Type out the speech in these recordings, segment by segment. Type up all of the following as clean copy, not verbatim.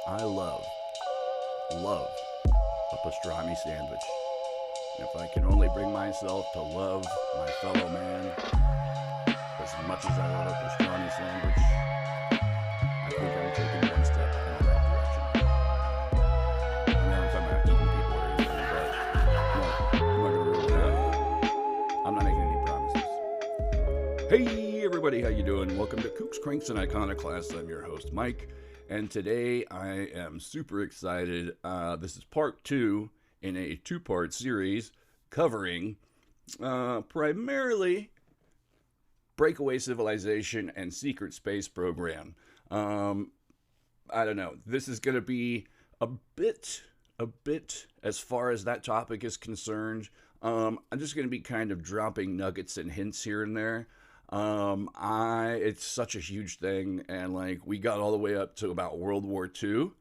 I love a pastrami sandwich. And if I can only bring myself to love my fellow man as much as I love a pastrami sandwich, I think I'm taking one step in the right direction. I know I'm talking about eating people or anything, but no, I'm not going to rule it out. I'm not making any promises. Hey everybody, how you doing? Welcome to Kooks, Cranks, and Iconoclasts. I'm your host, Mike. And today I am super excited. This is part 2 in a 2-part series covering primarily breakaway civilization and secret space program. I don't know. This is going to be a bit as far as that topic is concerned. I'm just going to be kind of dropping nuggets and hints here and there. It's such a huge thing, and like we got all the way up to about World War II,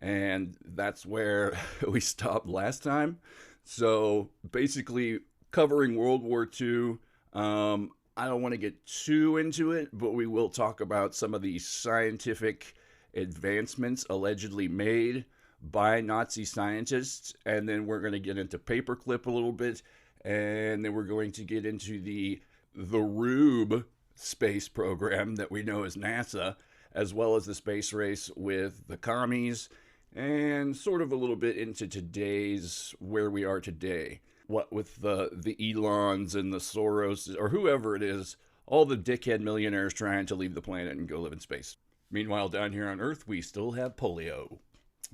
and that's where we stopped last time. So basically covering World War II, I don't want to get too into it, but we will talk about some of the scientific advancements allegedly made by Nazi scientists, and then we're going to get into paperclip a little bit, and then we're going to get into the Rube space program that we know as NASA, as well as the space race with the commies, and sort of a little bit into today's, where we are today. What with the Elons and the Soros, or whoever it is, all the dickhead millionaires trying to leave the planet and go live in space. Meanwhile, down here on Earth, we still have polio.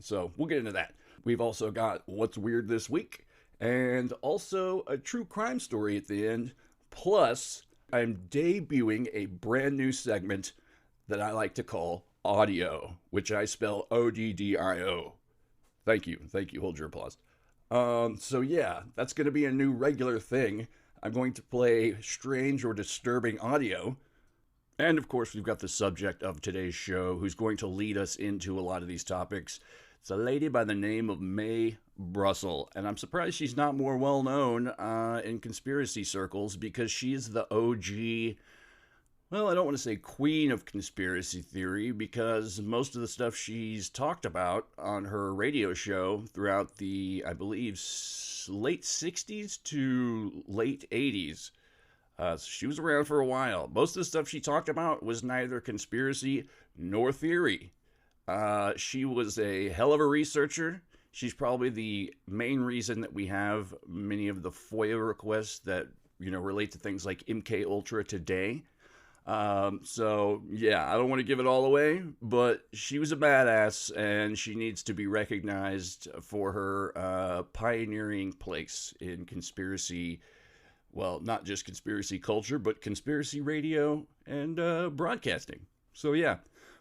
So we'll get into that. We've also got What's Weird This Week, and also a true crime story at the end. Plus, I'm debuting a brand new segment that I like to call ODDIO, which I spell ODDIO. Thank you. Hold your applause. So yeah, that's going to be a new regular thing. I'm going to play strange or disturbing audio. And of course, we've got the subject of today's show, who's going to lead us into a lot of these topics. It's a lady by the name of Mae Brussell, and I'm surprised she's not more well known in conspiracy circles, because she's the OG, well, I don't want to say queen of conspiracy theory, because most of the stuff she's talked about on her radio show throughout the, I believe, late 60s to late 80s. So she was around for a while. Most of the stuff she talked about was neither conspiracy nor theory. She was a hell of a researcher. She's probably the main reason that we have many of the FOIA requests that, relate to things like MKULTRA today. So yeah, I don't want to give it all away, but she was a badass, and she needs to be recognized for her pioneering place in conspiracy. Well, not just conspiracy culture, but conspiracy radio and broadcasting. So yeah,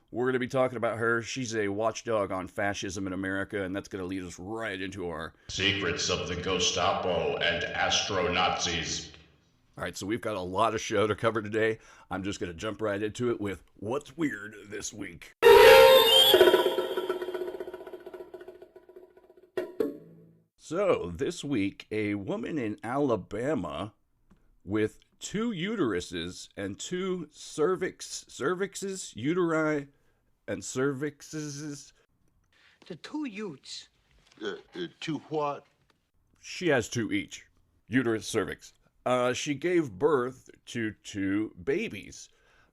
we're going to be talking about her. She's a watchdog on fascism in America, and that's going to lead us right into our Secrets of the Ghostapo and Astronazis. All right, so we've got a lot of show to cover today. I'm just going to jump right into it with What's Weird This Week. So, this week, a woman in Alabama with 2 uteruses and 2 cervixes, uteri, and cervixes. The 2 utes. 2 what? She has 2 each. Uterus, cervix. She gave birth to 2 babies.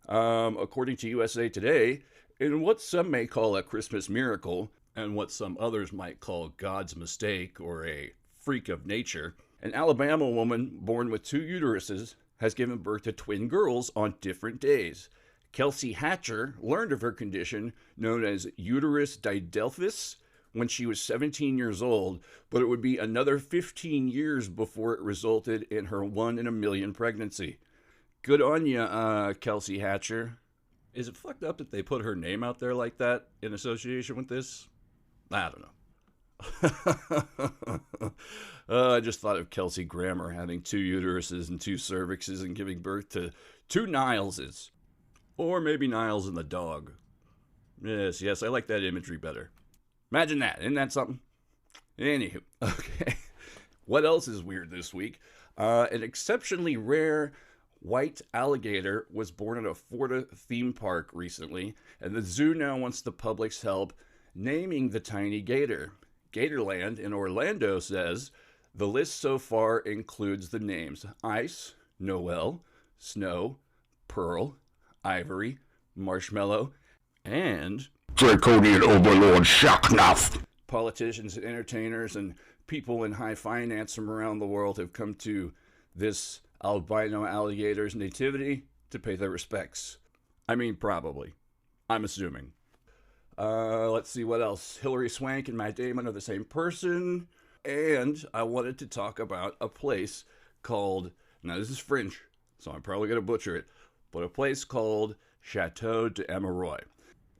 According to USA Today, in what some may call a Christmas miracle, and what some others might call God's mistake or a freak of nature, an Alabama woman born with 2 uteruses has given birth to twin girls on different days. Kelsey Hatcher learned of her condition, known as uterus didelphys, when she was 17 years old, but it would be another 15 years before it resulted in her 1 in a million pregnancy. Good on ya, Kelsey Hatcher. Is it fucked up that they put her name out there like that in association with this? I don't know. I just thought of Kelsey Grammer having 2 uteruses and 2 cervixes and giving birth to 2 Nileses. Or maybe Niles and the dog. Yes, I like that imagery better. Imagine that. Isn't that something? Anywho, okay. What else is weird this week? An exceptionally rare white alligator was born at a Florida theme park recently, and the zoo now wants the public's help naming the tiny gator. Gatorland in Orlando says, the list so far includes the names Ice, Noel, Snow, Pearl, Ivory, Marshmallow, and Draconian Overlord Shocknuff. Politicians and entertainers and people in high finance from around the world have come to this albino alligator's nativity to pay their respects. I mean, probably. I'm assuming. Let's see what else. Hilary Swank and Matt Damon are the same person. And I wanted to talk about a place called, now this is French, so I'm probably going to butcher it, but a place called Chateau d'Emeraude,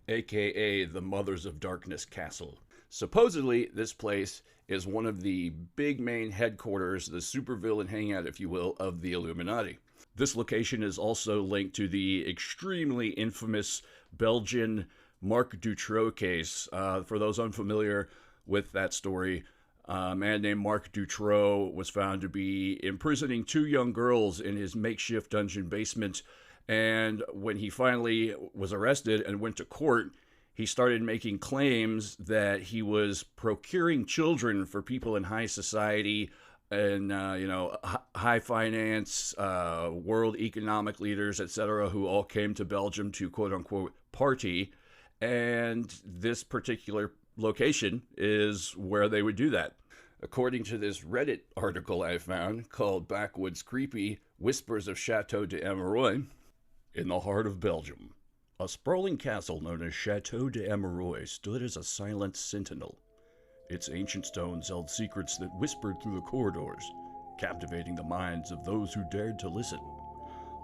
aka the Mothers of Darkness Castle. Supposedly, this place is one of the big main headquarters, the supervillain hangout, if you will, of the Illuminati. This location is also linked to the extremely infamous Belgian Marc Dutroux case. For those unfamiliar with that story, a man named Marc Dutroux was found to be imprisoning 2 young girls in his makeshift dungeon basement. And when he finally was arrested and went to court, he started making claims that he was procuring children for people in high society and, high finance, world economic leaders, etc., who all came to Belgium to quote-unquote party. And this particular location is where they would do that. According to this Reddit article I found called Backwoods Creepy Whispers of Chateau d'Emeraude, in the heart of Belgium, a sprawling castle known as Chateau d'Emeraude stood as a silent sentinel. Its ancient stones held secrets that whispered through the corridors, captivating the minds of those who dared to listen.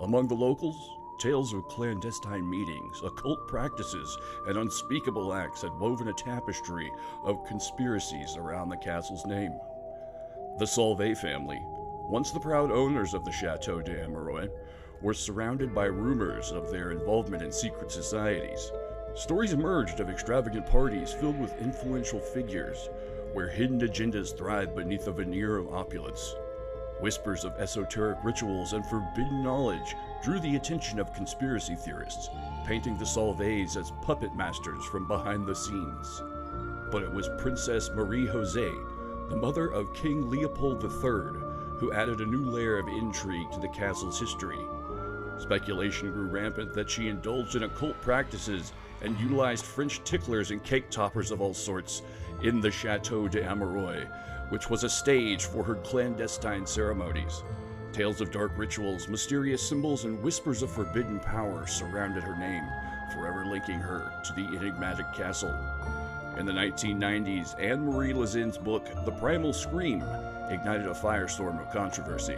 Among the locals, tales of clandestine meetings, occult practices, and unspeakable acts had woven a tapestry of conspiracies around the castle's name. The Solvay family, once the proud owners of the Chateau d'Emeraude, were surrounded by rumors of their involvement in secret societies. Stories emerged of extravagant parties filled with influential figures, where hidden agendas thrived beneath a veneer of opulence. Whispers of esoteric rituals and forbidden knowledge drew the attention of conspiracy theorists, painting the Solvays as puppet masters from behind the scenes. But it was Princess Marie-José, the mother of King Leopold III, who added a new layer of intrigue to the castle's history. Speculation grew rampant that she indulged in occult practices and utilized French ticklers and cake toppers of all sorts in the Chateau d'Emeraude, which was a stage for her clandestine ceremonies. Tales of dark rituals, mysterious symbols, and whispers of forbidden power surrounded her name, forever linking her to the enigmatic castle. In the 1990s, Anne-Marie Lazin's book, The Primal Scream, ignited a firestorm of controversy.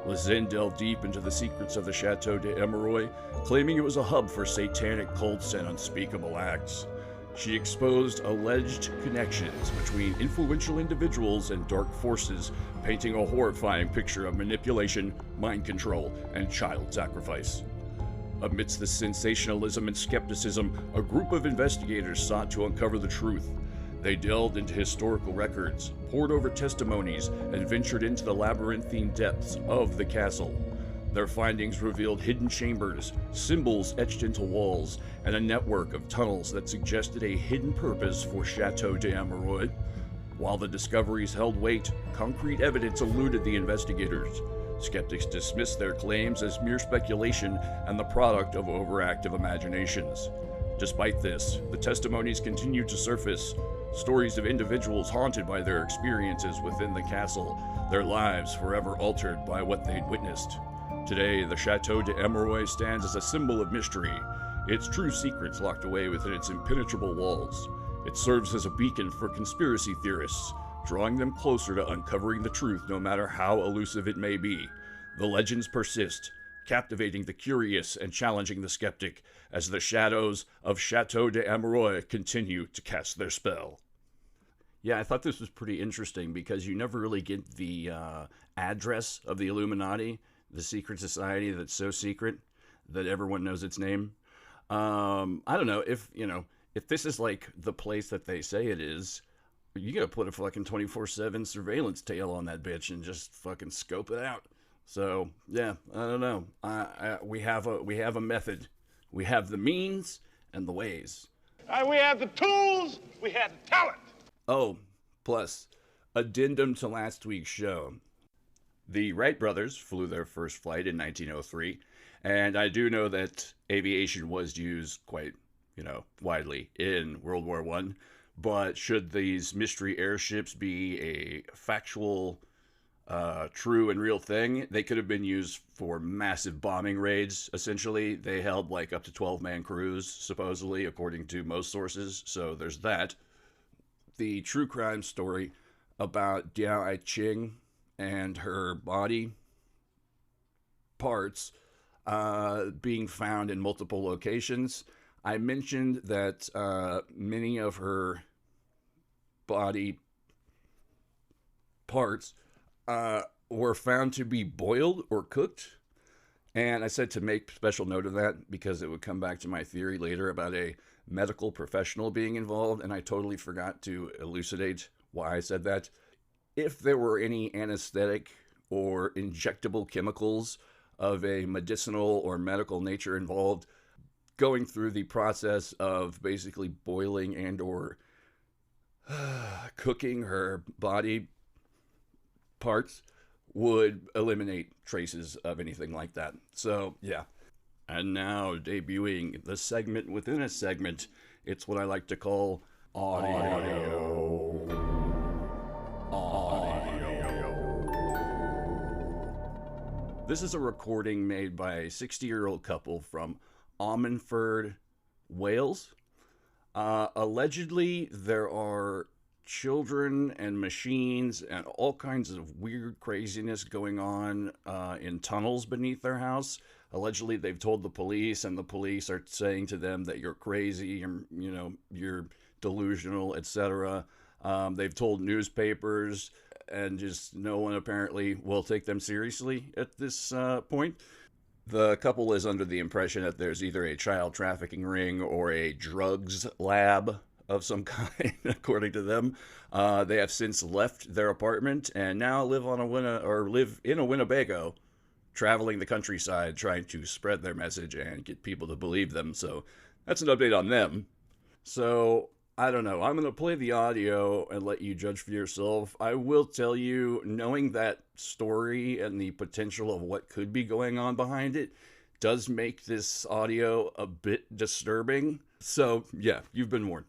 Lazin delved deep into the secrets of the Chateau d'Emeraude, claiming it was a hub for satanic cults and unspeakable acts. She exposed alleged connections between influential individuals and dark forces, painting a horrifying picture of manipulation, mind control, and child sacrifice. Amidst the sensationalism and skepticism, a group of investigators sought to uncover the truth. They delved into historical records, pored over testimonies, and ventured into the labyrinthine depths of the castle. Their findings revealed hidden chambers, symbols etched into walls, and a network of tunnels that suggested a hidden purpose for Chateau d'Emeraude. While the discoveries held weight, concrete evidence eluded the investigators. Skeptics dismissed their claims as mere speculation and the product of overactive imaginations. Despite this, the testimonies continued to surface, stories of individuals haunted by their experiences within the castle, their lives forever altered by what they'd witnessed. Today, the Chateau d'Emeraude stands as a symbol of mystery, its true secrets locked away within its impenetrable walls. It serves as a beacon for conspiracy theorists, drawing them closer to uncovering the truth no matter how elusive it may be. The legends persist, captivating the curious and challenging the skeptic as the shadows of Chateau d'Emeraude continue to cast their spell. Yeah, I thought this was pretty interesting because you never really get the address of the Illuminati, the secret society that's so secret that everyone knows its name. I don't know if this is like the place that they say it is. You gotta put a fucking 24/7 surveillance tail on that bitch and just fucking scope it out. So yeah, I don't know. We have a method. We have the means and the ways. We had the tools, we had the talent. Oh, plus, addendum to last week's show. The Wright brothers flew their first flight in 1903, and I do know that aviation was used quite, widely in World War I. But should these mystery airships be a factual, true and real thing, they could have been used for massive bombing raids, essentially. They held like up to 12-man crews, supposedly, according to most sources, so there's that. The true crime story about Diao I Ching and her body parts being found in multiple locations. I mentioned that many of her body parts were found to be boiled or cooked. And I said to make special note of that because it would come back to my theory later about a medical professional being involved. And I totally forgot to elucidate why I said that. If there were any anesthetic or injectable chemicals of a medicinal or medical nature involved, going through the process of basically boiling and or cooking her body parts would eliminate traces of anything like that. So, yeah. And now, debuting the segment within a segment, it's what I like to call audio. This is a recording made by a 60-year-old couple from Almanford, Wales. Allegedly, there are children and machines and all kinds of weird craziness going on in tunnels beneath their house. Allegedly, they've told the police, and the police are saying to them that you're crazy, you're delusional, etc. They've told newspapers, and just no one apparently will take them seriously at this point. The couple is under the impression that there's either a child trafficking ring or a drugs lab of some kind, according to them. They have since left their apartment and now live in a Winnebago, traveling the countryside, trying to spread their message and get people to believe them. So that's an update on them. So I don't know. I'm going to play the audio and let you judge for yourself. I will tell you, knowing that story and the potential of what could be going on behind it does make this audio a bit disturbing. So, yeah, you've been warned.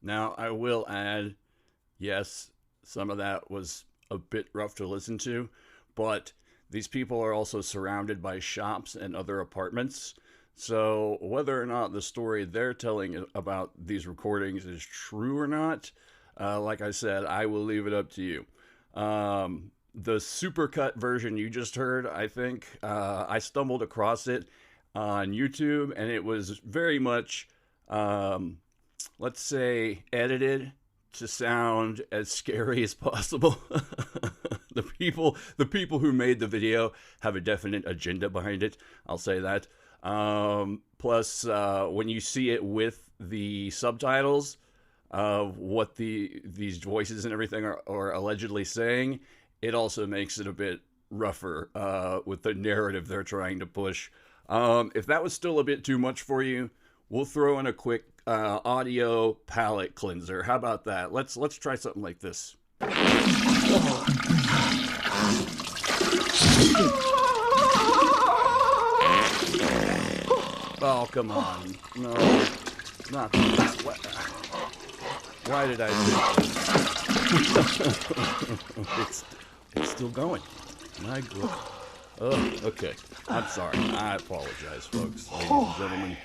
Now, I will add, yes, some of that was a bit rough to listen to, but these people are also surrounded by shops and other apartments. So whether or not the story they're telling about these recordings is true or not, like I said, I will leave it up to you. The supercut version you just heard, I think, I stumbled across it on YouTube, and it was very much, let's say, edited to sound as scary as possible. The people who made the video have a definite agenda behind it. I'll say that. Plus, when you see it with the subtitles of what these voices and everything are allegedly saying, it also makes it a bit rougher with the narrative they're trying to push. If that was still a bit too much for you, we'll throw in a quick audio palate cleanser. How about that? Let's try something like this. Oh, come on. No, not this. Why did I do this? It's still going. My God. Oh, okay. I'm sorry. I apologize, folks, ladies and gentlemen.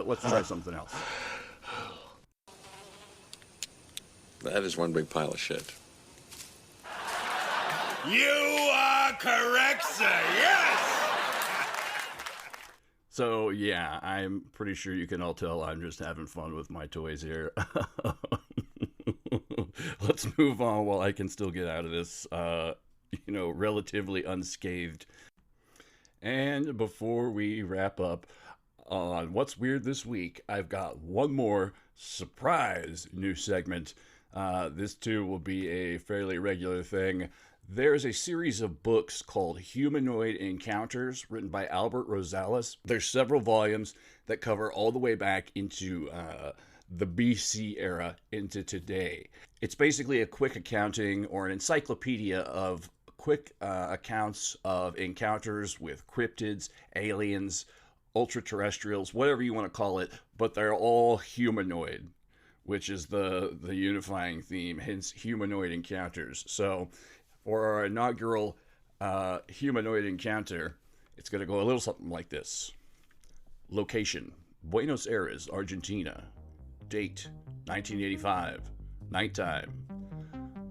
Let's try something else. That is one big pile of shit. You are correct, sir. Yes! So, yeah, I'm pretty sure you can all tell I'm just having fun with my toys here. Let's move on while I can still get out of this, relatively unscathed. And before we wrap up on What's Weird This Week, I've got one more surprise new segment. This, too, will be a fairly regular thing. There's a series of books called Humanoid Encounters, written by Albert Rosales. There's several volumes that cover all the way back into the BC era into today. It's basically a quick accounting or an encyclopedia of quick accounts of encounters with cryptids, aliens, ultra-terrestrials, whatever you want to call it, but they're all humanoid, which is the unifying theme, hence humanoid encounters. So for our inaugural humanoid encounter, it's going to go a little something like this. Location: Buenos Aires, Argentina. Date: 1985. Nighttime.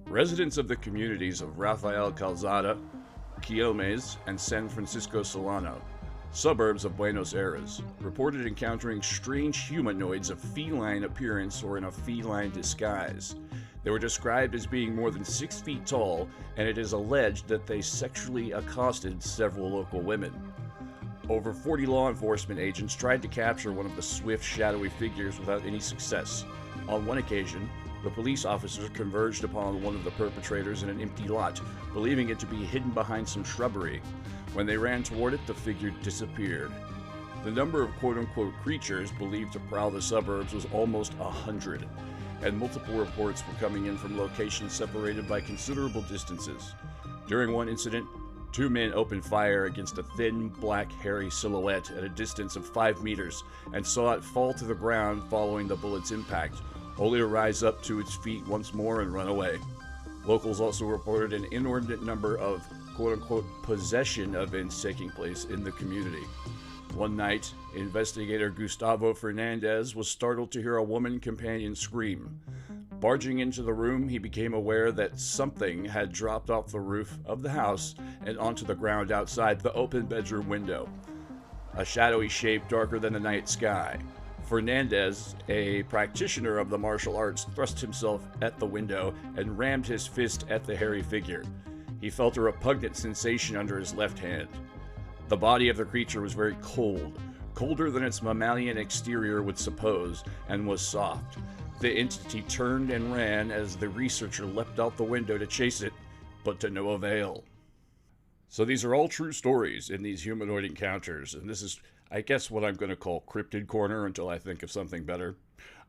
Residents of the communities of Rafael Calzada, Quilmes, and San Francisco Solano, suburbs of Buenos Aires, reported encountering strange humanoids of feline appearance or in a feline disguise. They were described as being more than 6 feet tall, and it is alleged that they sexually accosted several local women. Over 40 law enforcement agents tried to capture one of the swift, shadowy figures without any success. On one occasion, the police officers converged upon one of the perpetrators in an empty lot, believing it to be hidden behind some shrubbery. When they ran toward it, the figure disappeared. The number of quote-unquote creatures believed to prowl the suburbs was almost 100, and multiple reports were coming in from locations separated by considerable distances. During one incident, 2 men opened fire against a thin, black, hairy silhouette at a distance of 5 meters and saw it fall to the ground following the bullet's impact, only to rise up to its feet once more and run away. Locals also reported an inordinate number of quote-unquote possession events taking place in the community. One night, investigator Gustavo Fernandez was startled to hear a woman companion scream. Barging into the room, he became aware that something had dropped off the roof of the house and onto the ground outside the open bedroom window. A shadowy shape darker than the night sky. Fernandez, a practitioner of the martial arts, thrust himself at the window and rammed his fist at the hairy figure. He felt a repugnant sensation under his left hand. The body of the creature was very cold, colder than its mammalian exterior would suppose, and was soft. The entity turned and ran as the researcher leapt out the window to chase it, but to no avail. So these are all true stories in these humanoid encounters, and this is, I guess, what I'm going to call Cryptid Corner until I think of something better.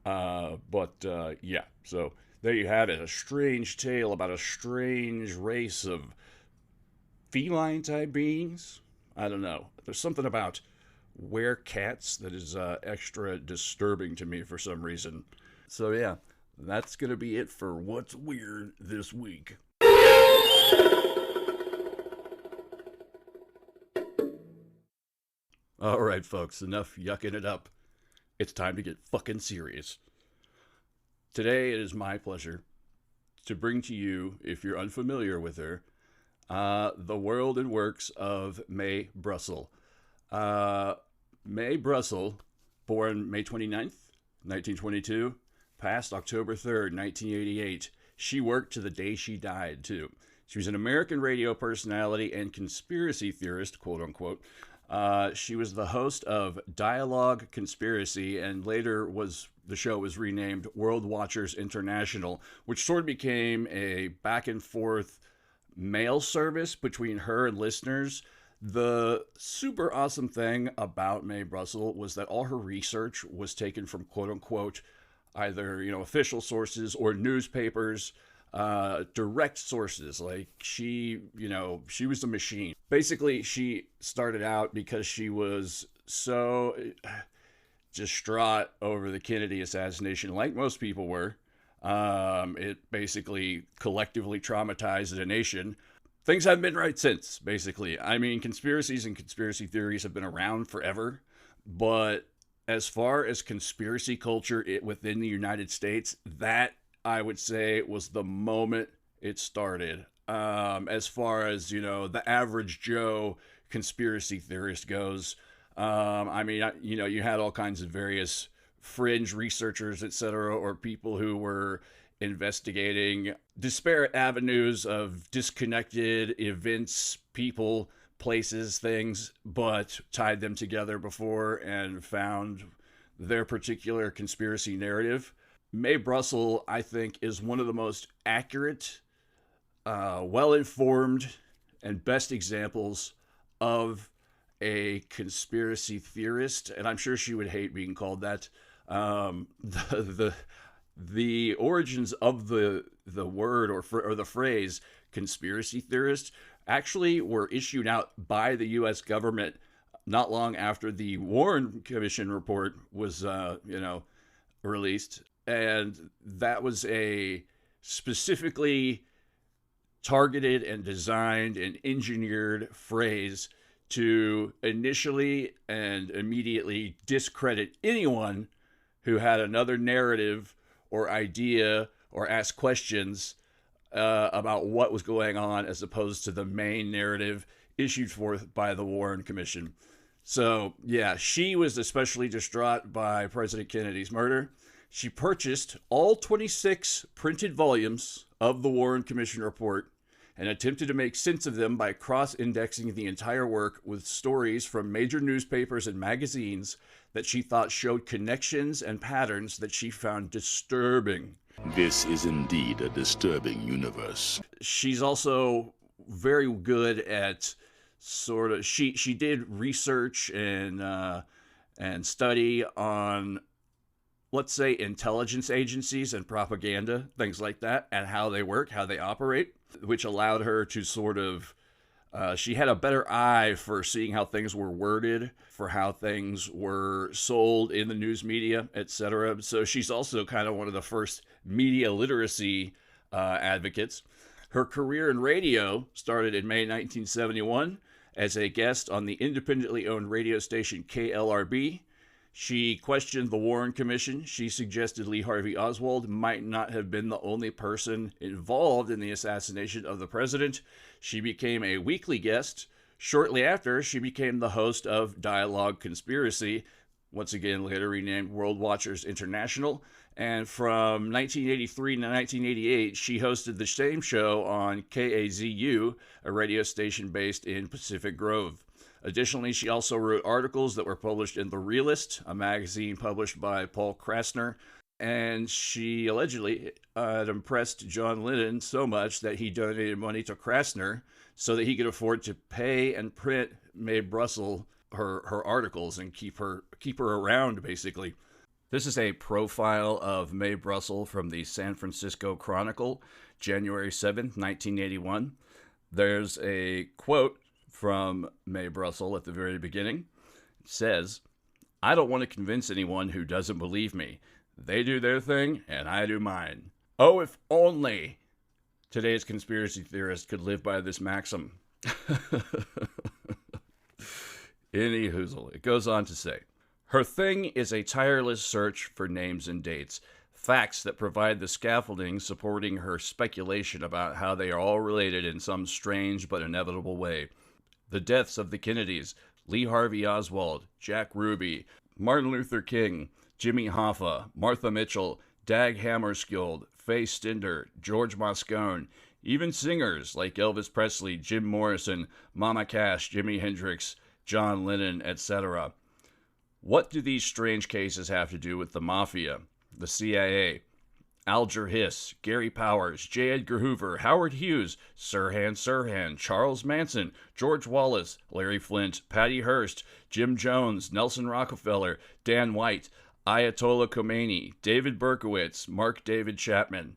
Yeah, so there you have it, a strange tale about a strange race of feline-type beings. I don't know. There's something about werecats that is extra disturbing to me for some reason. So yeah, that's going to be it for What's Weird this week. Alright folks, enough yucking it up. It's time to get fucking serious. Today it is my pleasure to bring to you, if you're unfamiliar with her, the world and works of Mae Brussell. Mae Brussell, born May 29th, 1922, passed October 3rd, 1988. She worked to the day she died, too. She was an American radio personality and conspiracy theorist, quote unquote. She was the host of Dialogue Conspiracy, and later the show was renamed World Watchers International, which sort of became a back and forth mail service between her and listeners. The super awesome thing about Mae Brussell was that all her research was taken from quote unquote either, official sources or newspapers, direct sources. Like she was a machine. Basically, she started out because she was so distraught over the Kennedy assassination, like most people were. It basically collectively traumatized the nation. Things haven't been right since, basically. I mean, conspiracies and conspiracy theories have been around forever, but as far as conspiracy culture within the United States, that, I would say, was the moment it started. As far as, the average Joe conspiracy theorist goes, you had all kinds of various fringe researchers, etc., or people who were investigating disparate avenues of disconnected events, people, places, things, but tied them together before and found their particular conspiracy narrative. Mae Brussell, I think, is one of the most accurate, well-informed, and best examples of a conspiracy theorist, and I'm sure she would hate being called that. The origins of the word or the phrase conspiracy theorist actually were issued out by the U.S. government not long after the Warren Commission report was, released. And that was a specifically targeted and designed and engineered phrase to initially and immediately discredit anyone who had another narrative or idea or asked questions about what was going on as opposed to the main narrative issued forth by the Warren Commission. So, yeah, she was especially distraught by President Kennedy's murder. She purchased all 26 printed volumes of the Warren Commission report and attempted to make sense of them by cross-indexing the entire work with stories from major newspapers and magazines that she thought showed connections and patterns that she found disturbing. This is indeed a disturbing universe. She's also very good at she did research and study on, let's say, intelligence agencies and propaganda, things like that, and how they work, how they operate, which allowed her to she had a better eye for seeing how things were worded, for how things were sold in the news media, etc. So she's also kind of one of the first media literacy advocates. Her career in radio started in May 1971 as a guest on the independently owned radio station KLRB. She questioned the Warren Commission. She suggested Lee Harvey Oswald might not have been the only person involved in the assassination of the president. She became a weekly guest. Shortly after, she became the host of Dialogue Conspiracy, once again later renamed World Watchers International. And from 1983 to 1988, she hosted the same show on KAZU, a radio station based in Pacific Grove. Additionally, she also wrote articles that were published in The Realist, a magazine published by Paul Krasner, and she allegedly had impressed John Lennon so much that he donated money to Krasner so that he could afford to pay and print Mae Brussell her articles and keep her around, basically. This is a profile of Mae Brussell from the San Francisco Chronicle, January 7th, 1981. There's a quote from Mae Brussell at the very beginning. It says, "I don't want to convince anyone who doesn't believe me. They do their thing, and I do mine. Oh, if only today's conspiracy theorists could live by this maxim." Any hoozle. It goes on to say, "Her thing is a tireless search for names and dates, facts that provide the scaffolding supporting her speculation about how they are all related in some strange but inevitable way. The deaths of the Kennedys, Lee Harvey Oswald, Jack Ruby, Martin Luther King, Jimmy Hoffa, Martha Mitchell, Dag Hammarskjöld, Faye Stinder, George Moscone, even singers like Elvis Presley, Jim Morrison, Mama Cash, Jimi Hendrix, John Lennon, etc. What do these strange cases have to do with the Mafia, the CIA, Alger Hiss, Gary Powers, J. Edgar Hoover, Howard Hughes, Sirhan, Charles Manson, George Wallace, Larry Flint, Patty Hearst, Jim Jones, Nelson Rockefeller, Dan White, Ayatollah Khomeini, David Berkowitz, Mark David Chapman?"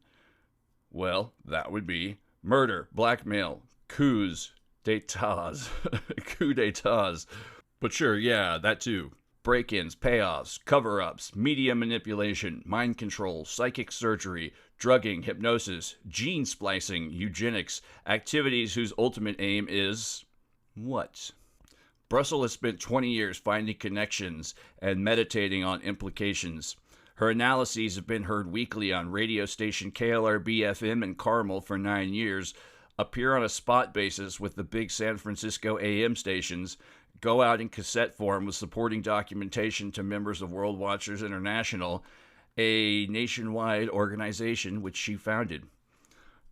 Well, that would be murder, blackmail, coups d'etats, coup d'etats. But sure, yeah, that too. Break-ins, payoffs, cover-ups, media manipulation, mind control, psychic surgery, drugging, hypnosis, gene splicing, eugenics, activities whose ultimate aim is what? Brussell has spent 20 years finding connections and meditating on implications. Her analyses have been heard weekly on radio station KLRB-FM in Carmel for 9 years, appear on a spot basis with the big San Francisco AM stations, go out in cassette form with supporting documentation to members of World Watchers International, a nationwide organization which she founded.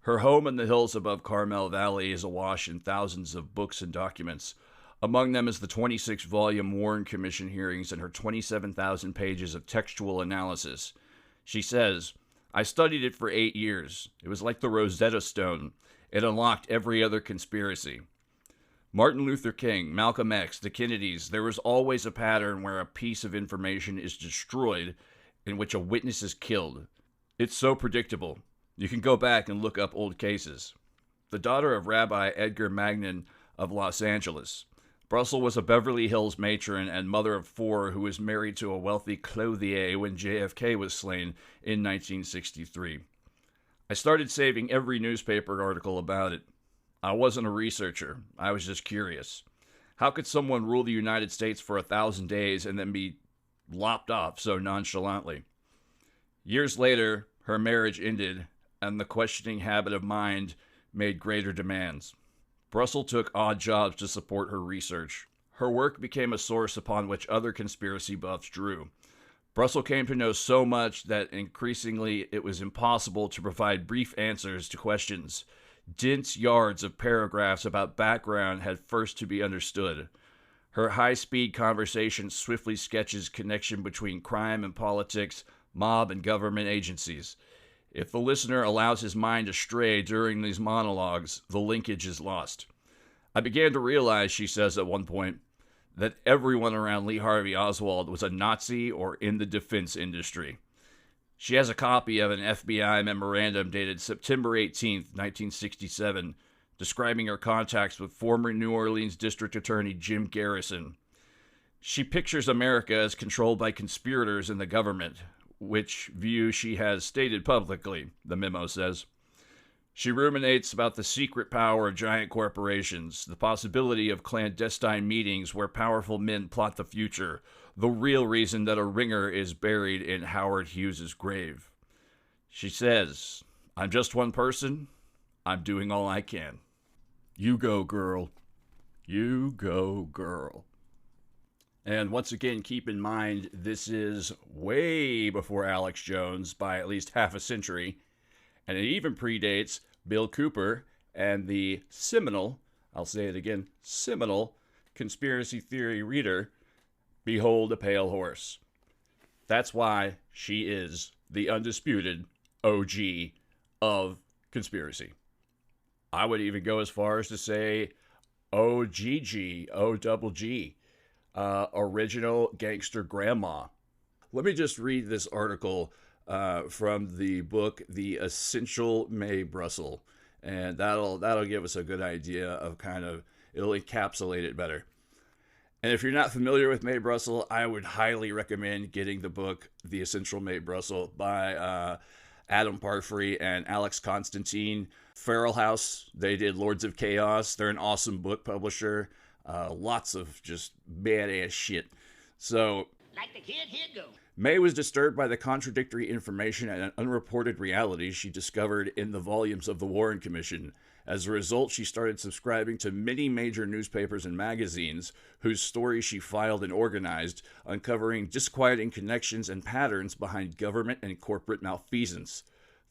Her home in the hills above Carmel Valley is awash in thousands of books and documents. Among them is the 26-volume Warren Commission hearings and her 27,000 pages of textual analysis. She says, "I studied it for 8 years. It was like the Rosetta Stone. It unlocked every other conspiracy. Martin Luther King, Malcolm X, the Kennedys, there was always a pattern where a piece of information is destroyed in which a witness is killed. It's so predictable. You can go back and look up old cases." The daughter of Rabbi Edgar Magnin of Los Angeles, Brussell was a Beverly Hills matron and mother of 4 who was married to a wealthy clothier when JFK was slain in 1963. "I started saving every newspaper article about it. I wasn't a researcher. I was just curious. How could someone rule the United States for 1,000 days and then be lopped off so nonchalantly?" Years later, her marriage ended, and the questioning habit of mind made greater demands. Brussell took odd jobs to support her research. Her work became a source upon which other conspiracy buffs drew. Brussell came to know so much that increasingly it was impossible to provide brief answers to questions. Dense yards of paragraphs about background had first to be understood. Her high-speed conversation swiftly sketches connection between crime and politics, mob and government agencies. If the listener allows his mind to stray during these monologues, the linkage is lost. "I began to realize," she says at one point, "that everyone around Lee Harvey Oswald was a Nazi or in the defense industry." She has a copy of an FBI memorandum dated September 18, 1967, describing her contacts with former New Orleans District Attorney Jim Garrison. She pictures America as controlled by conspirators in the government, which view she has stated publicly, the memo says. She ruminates about the secret power of giant corporations, the possibility of clandestine meetings where powerful men plot the future, the real reason that a ringer is buried in Howard Hughes's grave. She says, "I'm just one person. I'm doing all I can." You go, girl. You go, girl. And once again, keep in mind, this is way before Alex Jones by at least half a century. And it even predates Bill Cooper and the seminal, I'll say it again, seminal conspiracy theory reader, Behold a Pale Horse. That's why she is the undisputed OG of conspiracy. I would even go as far as to say OGG, OGG, original gangster grandma. Let me just read this article from the book The Essential Mae Brussell, and that'll give us a good idea of it'll encapsulate it better. And if you're not familiar with Mae Brussell, I would highly recommend getting the book The Essential Mae Brussell by Adam Parfrey and Alex Constantine. Feral House, they did Lords of Chaos. They're an awesome book publisher. Lots of just badass shit. So, Like the kid, here go. Mae was disturbed by the contradictory information and unreported realities she discovered in the volumes of the Warren Commission. As a result, she started subscribing to many major newspapers and magazines, whose stories she filed and organized, uncovering disquieting connections and patterns behind government and corporate malfeasance.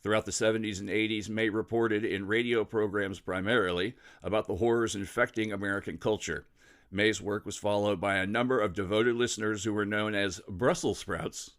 Throughout the 70s and 80s, Mae reported in radio programs primarily about the horrors infecting American culture. Mae's work was followed by a number of devoted listeners who were known as Brussels sprouts,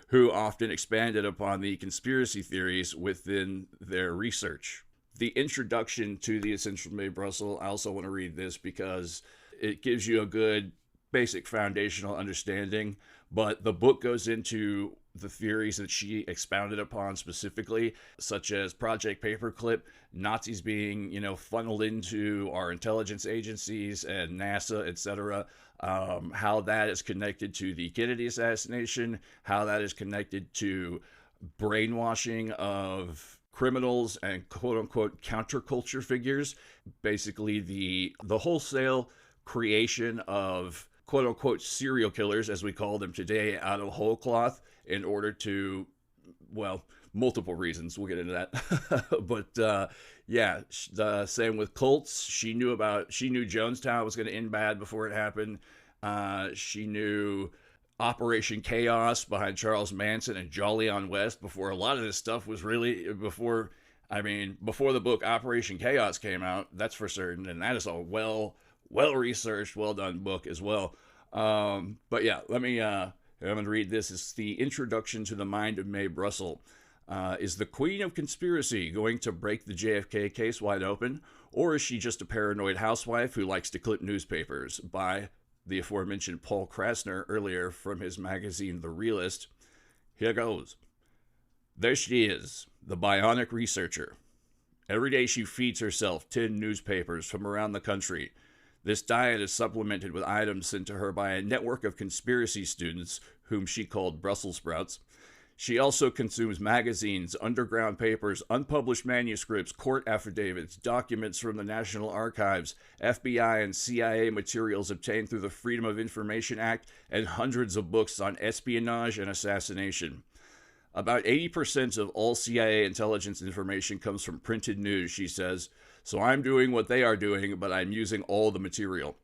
who often expanded upon the conspiracy theories within their research. The introduction to The Essential Mae Brussell, I also want to read this because it gives you a good basic foundational understanding, but the book goes into the theories that she expounded upon specifically, such as Project Paperclip, Nazis being, funneled into our intelligence agencies and NASA, etc., how that is connected to the Kennedy assassination, how that is connected to brainwashing of criminals and quote-unquote counterculture figures, basically the wholesale creation of quote-unquote serial killers, as we call them today, out of whole cloth in order to, multiple reasons. We'll get into that. But same with cults. She knew Jonestown was going to end bad before it happened. She knew Operation Chaos behind Charles Manson and Jolyon West before a lot of this stuff was really before the book Operation Chaos came out. That's for certain, and that is a well researched, well done book as well. But yeah, I'm going to read this. It's the introduction to the mind of Mae Brussell. Is the queen of conspiracy going to break the JFK case wide open, or is she just a paranoid housewife who likes to clip newspapers? By the aforementioned Paul Krasner earlier from his magazine The Realist. Here goes. There she is, the bionic researcher. Every day she feeds herself 10 newspapers from around the country. This diet is supplemented with items sent to her by a network of conspiracy students, whom she called Brussels sprouts. She also consumes magazines, underground papers, unpublished manuscripts, court affidavits, documents from the National Archives, FBI and CIA materials obtained through the Freedom of Information Act, and hundreds of books on espionage and assassination. About 80% of all CIA intelligence information comes from printed news, she says, so I'm doing what they are doing, but I'm using all the material.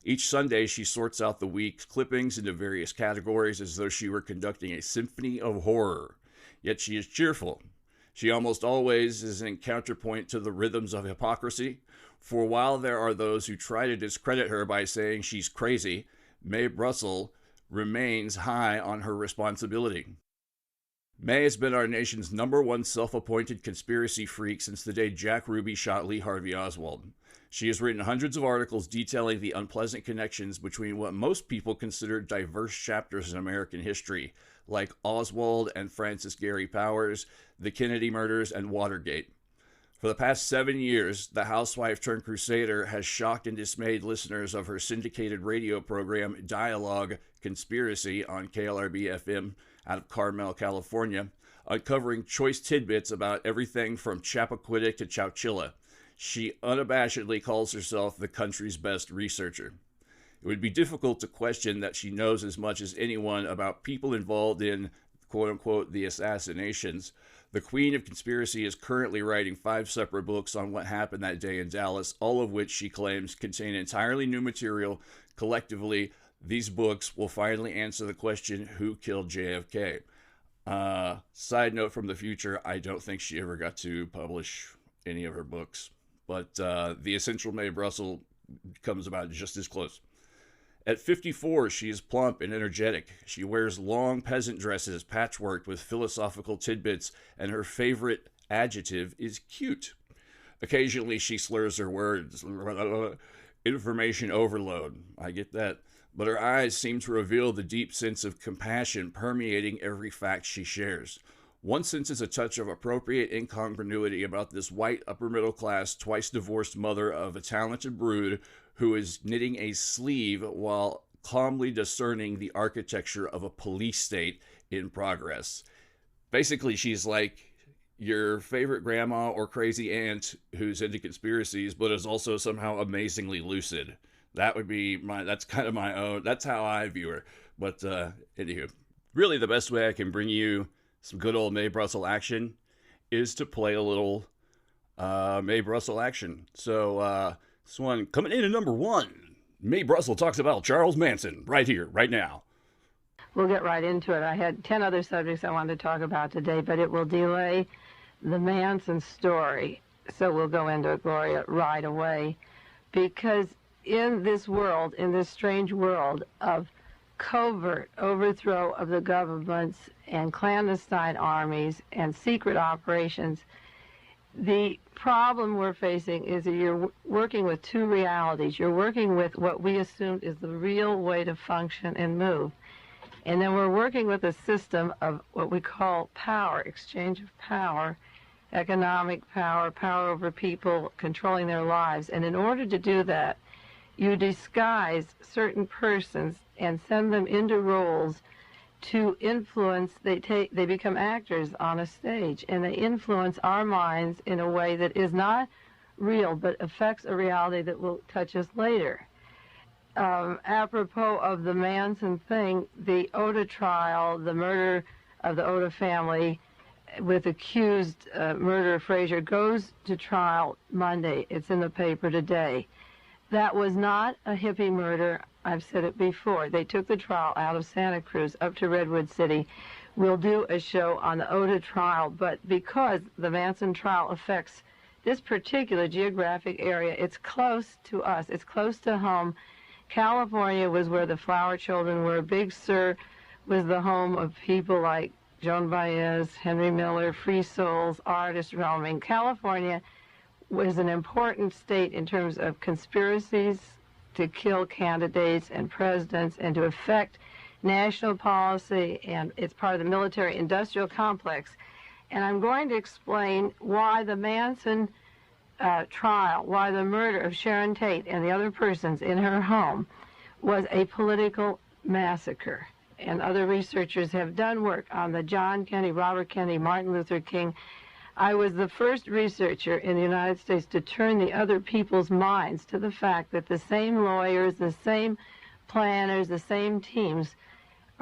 Each Sunday, she sorts out the week's clippings into various categories as though she were conducting a symphony of horror. Yet she is cheerful. She almost always is in counterpoint to the rhythms of hypocrisy, for while there are those who try to discredit her by saying she's crazy, Mae Brussell remains high on her responsibility. Mae has been our nation's #1 self-appointed conspiracy freak since the day Jack Ruby shot Lee Harvey Oswald. She has written hundreds of articles detailing the unpleasant connections between what most people consider diverse chapters in American history, like Oswald and Francis Gary Powers, the Kennedy murders, and Watergate. For the past 7 years, the housewife-turned-crusader has shocked and dismayed listeners of her syndicated radio program Dialogue Conspiracy on KLRB-FM out of Carmel, California, uncovering choice tidbits about everything from Chappaquiddick to Chowchilla. She unabashedly calls herself the country's best researcher. It would be difficult to question that she knows as much as anyone about people involved in, quote-unquote, the assassinations. The Queen of Conspiracy is currently writing 5 separate books on what happened that day in Dallas, all of which she claims contain entirely new material. Collectively, these books will finally answer the question, who killed JFK? Side note from the future, I don't think she ever got to publish any of her books. But The Essential Mae Brussell comes about just as close. At 54, she is plump and energetic. She wears long peasant dresses patchworked with philosophical tidbits, and her favorite adjective is cute. Occasionally, she slurs her words. Information overload. I get that. But her eyes seem to reveal the deep sense of compassion permeating every fact she shares. One senses a touch of appropriate incongruity about this white, upper-middle-class, twice-divorced mother of a talented brood who is knitting a sleeve while calmly discerning the architecture of a police state in progress. Basically, she's like your favorite grandma or crazy aunt who's into conspiracies, but is also somehow amazingly lucid. That would be that's kind of my own, that's how I view her. But anywho, really the best way I can bring you some good old Mae Brussell action is to play a little Mae Brussell action. So this one coming in at number 1. Mae Brussell talks about Charles Manson right here, right now. We'll get right into it. I had 10 other subjects I wanted to talk about today, but it will delay the Manson story. So we'll go into it, Gloria, right away. Because in this world, in this strange world of covert overthrow of the governments and clandestine armies and secret operations, the problem we're facing is that you're working with 2 realities. You're working with what we assumed is the real way to function and move. And then we're working with a system of what we call power, exchange of power, economic power, power over people, controlling their lives. And in order to do that, you disguise certain persons and send them into roles to influence. They become actors on a stage, and they influence our minds in a way that is not real, but affects a reality that will touch us later. Apropos of the Manson thing, the Oda trial, the murder of the Oda family with accused murderer Frazier goes to trial Monday. It's in the paper today. That was not a hippie murder. I've said it before. They took the trial out of Santa Cruz up to Redwood City. We'll do a show on the Oda trial, but because the Manson trial affects this particular geographic area, it's close to us. It's close to home. California was where the Flower Children were. Big Sur was the home of people like Joan Baez, Henry Miller, free souls, artists roaming. California was an important state in terms of conspiracies to kill candidates and presidents and to affect national policy, and it's part of the military-industrial complex. And I'm going to explain why the Manson trial, why the murder of Sharon Tate and the other persons in her home was a political massacre. And other researchers have done work on the John Kennedy, Robert Kennedy, Martin Luther King. I was the first researcher in the United States to turn the other people's minds to the fact that the same lawyers, the same planners, the same teams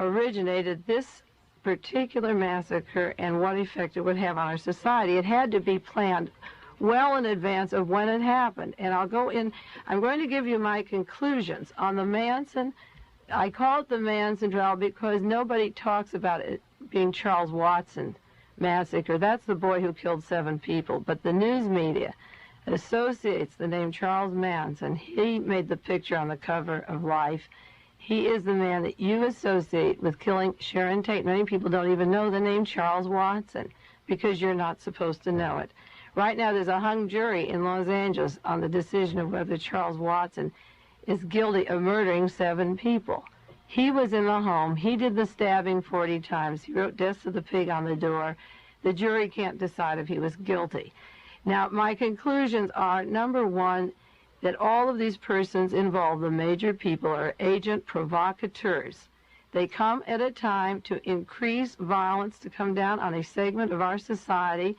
originated this particular massacre and what effect it would have on our society. It had to be planned well in advance of when it happened. And I'm going to give you my conclusions on the Manson. I call it the Manson trial because nobody talks about it being Charles Watson massacre. That's the boy who killed 7 people. But the news media associates the name Charles Manson. He made the picture on the cover of Life. He is the man that you associate with killing Sharon Tate. Many people don't even know the name Charles Watson because you're not supposed to know it. Right now, there's a hung jury in Los Angeles on the decision of whether Charles Watson is guilty of murdering 7 people. He was in the home. He did the stabbing 40 times. He wrote Death to the Pig on the door. The jury can't decide if he was guilty. Now, my conclusions are, number 1, that all of these persons involved, the major people, are agent provocateurs. They come at a time to increase violence, to come down on a segment of our society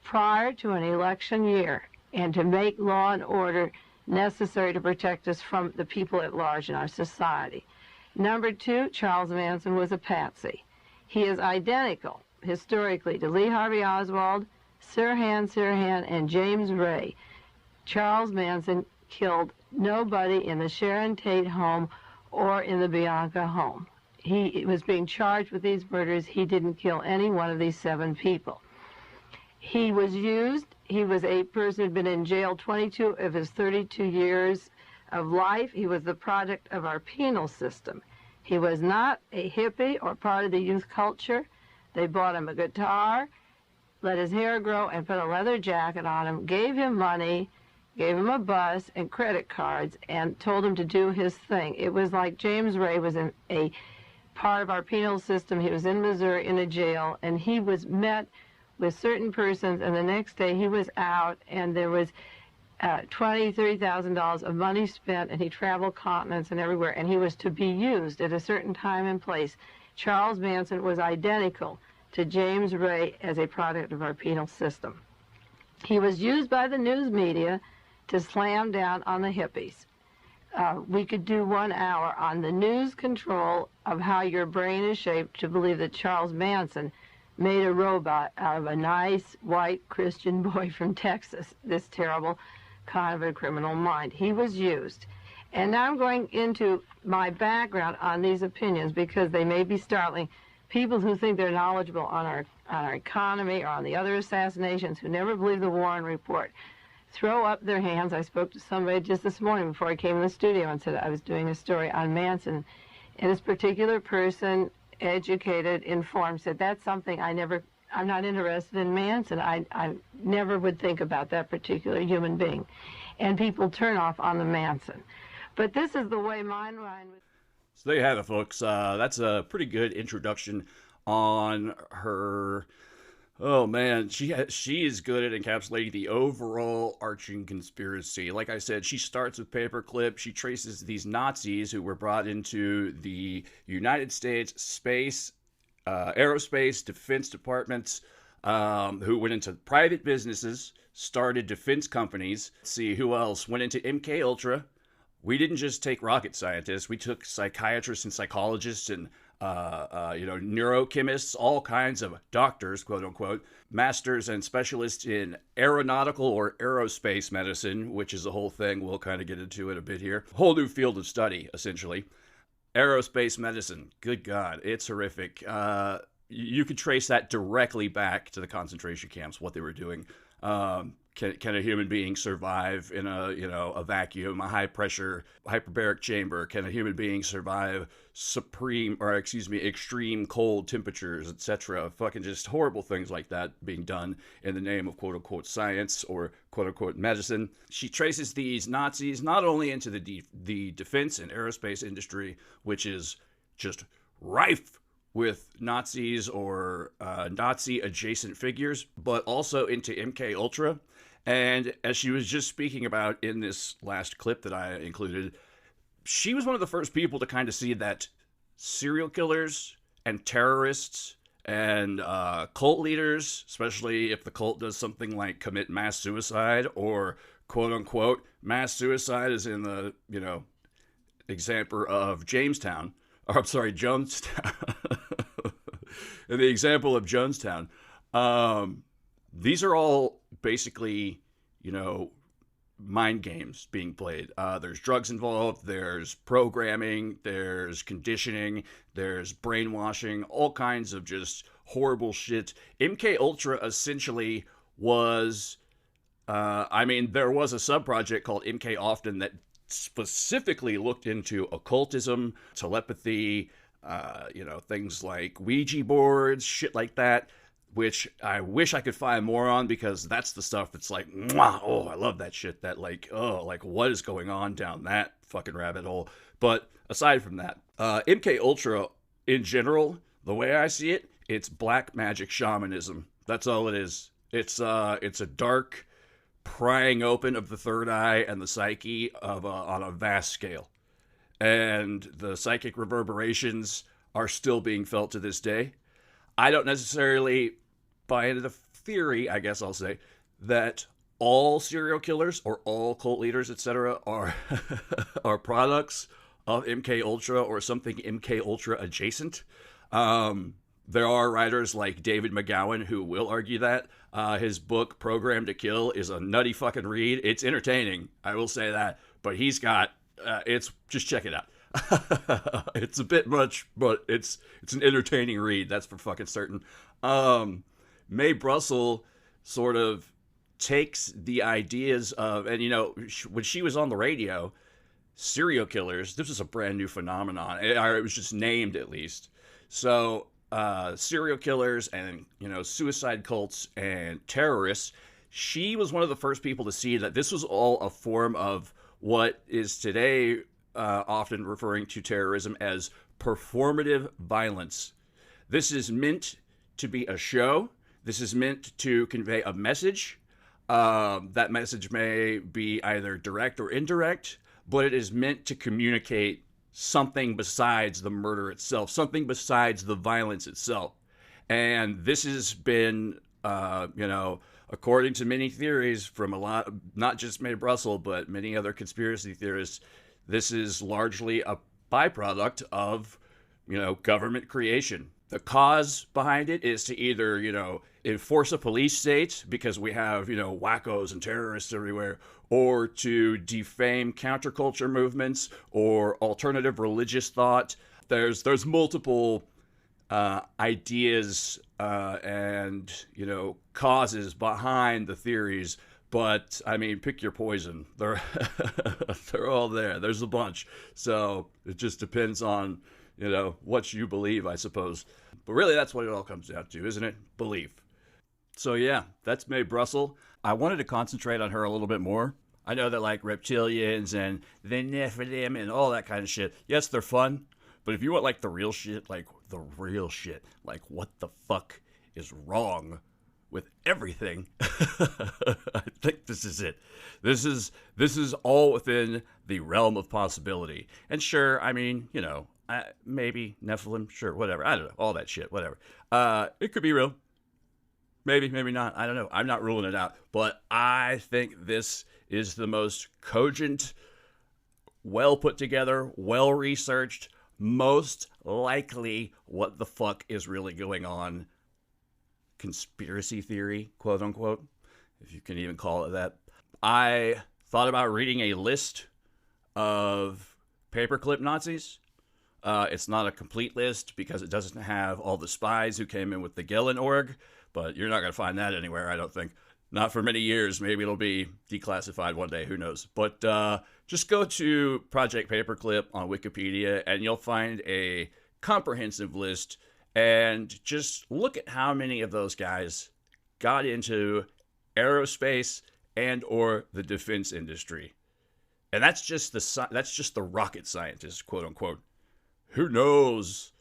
prior to an election year, and to make law and order necessary to protect us from the people at large in our society. Number two, Charles Manson was a patsy. He is identical, historically, to Lee Harvey Oswald, Sirhan, and James Ray. Charles Manson killed nobody in the Sharon Tate home or in the Bianca home. He was being charged with these murders. He didn't kill any one of these 7 people. He was used. He was a person who had been in jail 22 of his 32 years of life. He was the product of our penal system. He was not a hippie or part of the youth culture. They bought him a guitar, let his hair grow, and put a leather jacket on him, gave him money, gave him a bus and credit cards, and told him to do his thing. It was like James Ray was in a part of our penal system. He was in Missouri in a jail, and he was met with certain persons, and the next day he was out, and there was $20,000, $30,000 of money spent, and he traveled continents and everywhere, and he was to be used at a certain time and place. Charles Manson was identical to James Ray as a product of our penal system. He was used by the news media to slam down on the hippies. We could do 1 hour on the news control of how your brain is shaped to believe that Charles Manson made a robot out of a nice white Christian boy from Texas, this terrible kind of a criminal mind. He was used. And now I'm going into my background on these opinions because they may be startling. People who think they're knowledgeable on our economy or on the other assassinations, who never believe the Warren report, throw up their hands. I spoke to somebody just this morning before I came in the studio and said I was doing a story on Manson. And this particular person, educated, informed, said, that's something I'm not interested in Manson. I never would think about that particular human being. And people turn off on the Manson. But this is the way mine line was. So there you have it, folks. That's a pretty good introduction on her. Oh man, she is good at encapsulating the overall arching conspiracy. Like I said, she starts with paperclip. She traces these Nazis who were brought into the United States space, aerospace, defense departments, who went into private businesses, started defense companies. Let's see who else went into MKUltra. We didn't just take rocket scientists. We took psychiatrists and psychologists and neurochemists, all kinds of doctors, quote unquote, masters and specialists in aeronautical or aerospace medicine, which is a whole thing. We'll kind of get into it a bit here. Whole new field of study, essentially. Aerospace medicine. Good God, it's horrific. You could trace that directly back to the concentration camps, what they were doing. Can a human being survive in a vacuum, a high pressure hyperbaric chamber? Can a human being survive extreme cold temperatures, etc.? Fucking just horrible things like that being done in the name of quote unquote science or quote unquote medicine. She traces these Nazis not only into the defense and aerospace industry, which is just rife with Nazis or Nazi adjacent figures, but also into MKUltra. And as she was just speaking about in this last clip that I included, she was one of the first people to kind of see that serial killers and terrorists and cult leaders, especially if the cult does something like commit mass suicide or quote unquote mass suicide, is in the example of Jonestown. In the example of Jonestown, these are all basically, mind games being played. There's drugs involved, there's programming, there's conditioning, there's brainwashing, all kinds of just horrible shit. MKUltra essentially was, there was a sub-project called MK Often that specifically looked into occultism, telepathy, things like Ouija boards, shit like that, which I wish I could find more on, because that's the stuff that's like, mwah, oh, I love that shit. That what is going on down that fucking rabbit hole? But aside from that, MKUltra in general, the way I see it, it's black magic shamanism. That's all it is. It's a dark prying open of the third eye and the psyche on a vast scale. And the psychic reverberations are still being felt to this day. I don't necessarily buy into the theory, I guess I'll say, that all serial killers or all cult leaders, etc., are are products of MKUltra or something MKUltra adjacent. There are writers like David McGowan who will argue that. His book, Program to Kill, is a nutty fucking read. It's entertaining, I will say that. But he's got, just check it out. It's a bit much, but it's an entertaining read, that's for fucking certain. Mae Brussell sort of takes the ideas of, and when she was on the radio, serial killers, this was a brand new phenomenon. It was just named, at least. So serial killers and suicide cults and terrorists, she was one of the first people to see that this was all a form of what is today often referring to terrorism as performative violence. This is meant to be a show. This is meant to convey a message. That message may be either direct or indirect, but it is meant to communicate something besides the murder itself, something besides the violence itself. And this has been, according to many theories from a lot, not just Mae Brussell, but many other conspiracy theorists, this is largely a byproduct of, government creation. The cause behind it is to either, enforce a police state because we have, wackos and terrorists everywhere, or to defame counterculture movements or alternative religious thought. There's multiple ideas and, causes behind the theories. But, I mean, pick your poison. They're all there. There's a bunch. So it just depends on, what you believe, I suppose. But really, that's what it all comes down to, isn't it? Belief. So, yeah, that's Mae Brussell. I wanted to concentrate on her a little bit more. I know that, like, reptilians and the Nephilim and all that kind of shit, yes, they're fun. But if you want, like, the real shit, like what the fuck is wrong with everything, I think this is it. This is all within the realm of possibility. And sure, I mean, maybe Nephilim, sure, whatever. I don't know, all that shit, whatever. It could be real. Maybe not. I don't know. I'm not ruling it out. But I think this is the most cogent, well put together, well researched, most likely what the fuck is really going on conspiracy theory, quote unquote, if you can even call it that. I thought about reading a list of paperclip Nazis. It's not a complete list because it doesn't have all the spies who came in with the Gillen org, but you're not going to find that anywhere, I don't think. Not for many years. Maybe it'll be declassified one day, who knows. But just go to Project Paperclip on Wikipedia and you'll find a comprehensive list, and just look at how many of those guys got into aerospace and or the defense industry. And that's just the rocket scientists, quote unquote. Who knows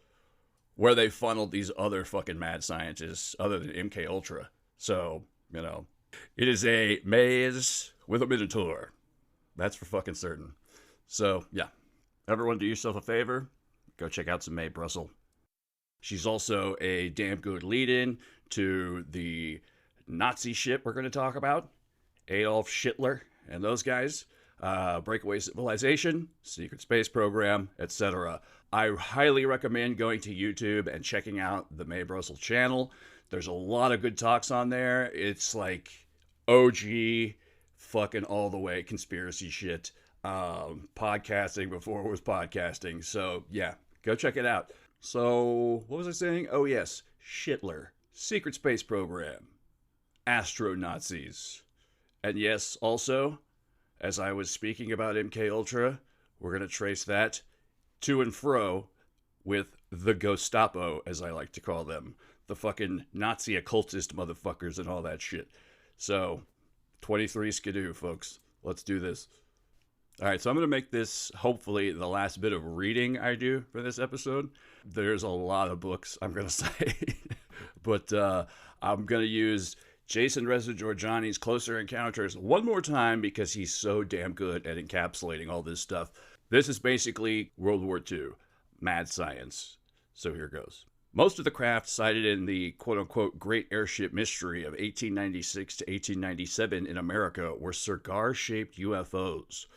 where they funneled these other fucking mad scientists other than MKUltra. So, it is a maze with a minotaur. That's for fucking certain. So, yeah. Everyone do yourself a favor. Go check out some Mae Brussell. She's also a damn good lead-in to the Nazi shit we're going to talk about. Adolf Hitler and those guys. Breakaway Civilization, Secret Space Program, etc. I highly recommend going to YouTube and checking out the Mae Brussell channel. There's a lot of good talks on there. It's like OG fucking all the way conspiracy shit. Podcasting before it was podcasting. So, yeah, go check it out. So, what was I saying? Oh, yes. Hitler, Secret Space Program, Astronazis. And yes, also, as I was speaking about MKUltra, we're going to trace that to and fro with the Ghostapo, as I like to call them. The fucking Nazi occultist motherfuckers and all that shit. So, 23 skidoo, folks. Let's do this. All right, so I'm going to make this, hopefully, the last bit of reading I do for this episode. There's a lot of books, I'm going to say. But I'm going to use Jason Reza Jorjani's Closer Encounters one more time because he's so damn good at encapsulating all this stuff. This is basically World War II, mad science. So here goes. Most of the craft cited in the quote-unquote Great Airship Mystery of 1896 to 1897 in America were cigar-shaped UFOs.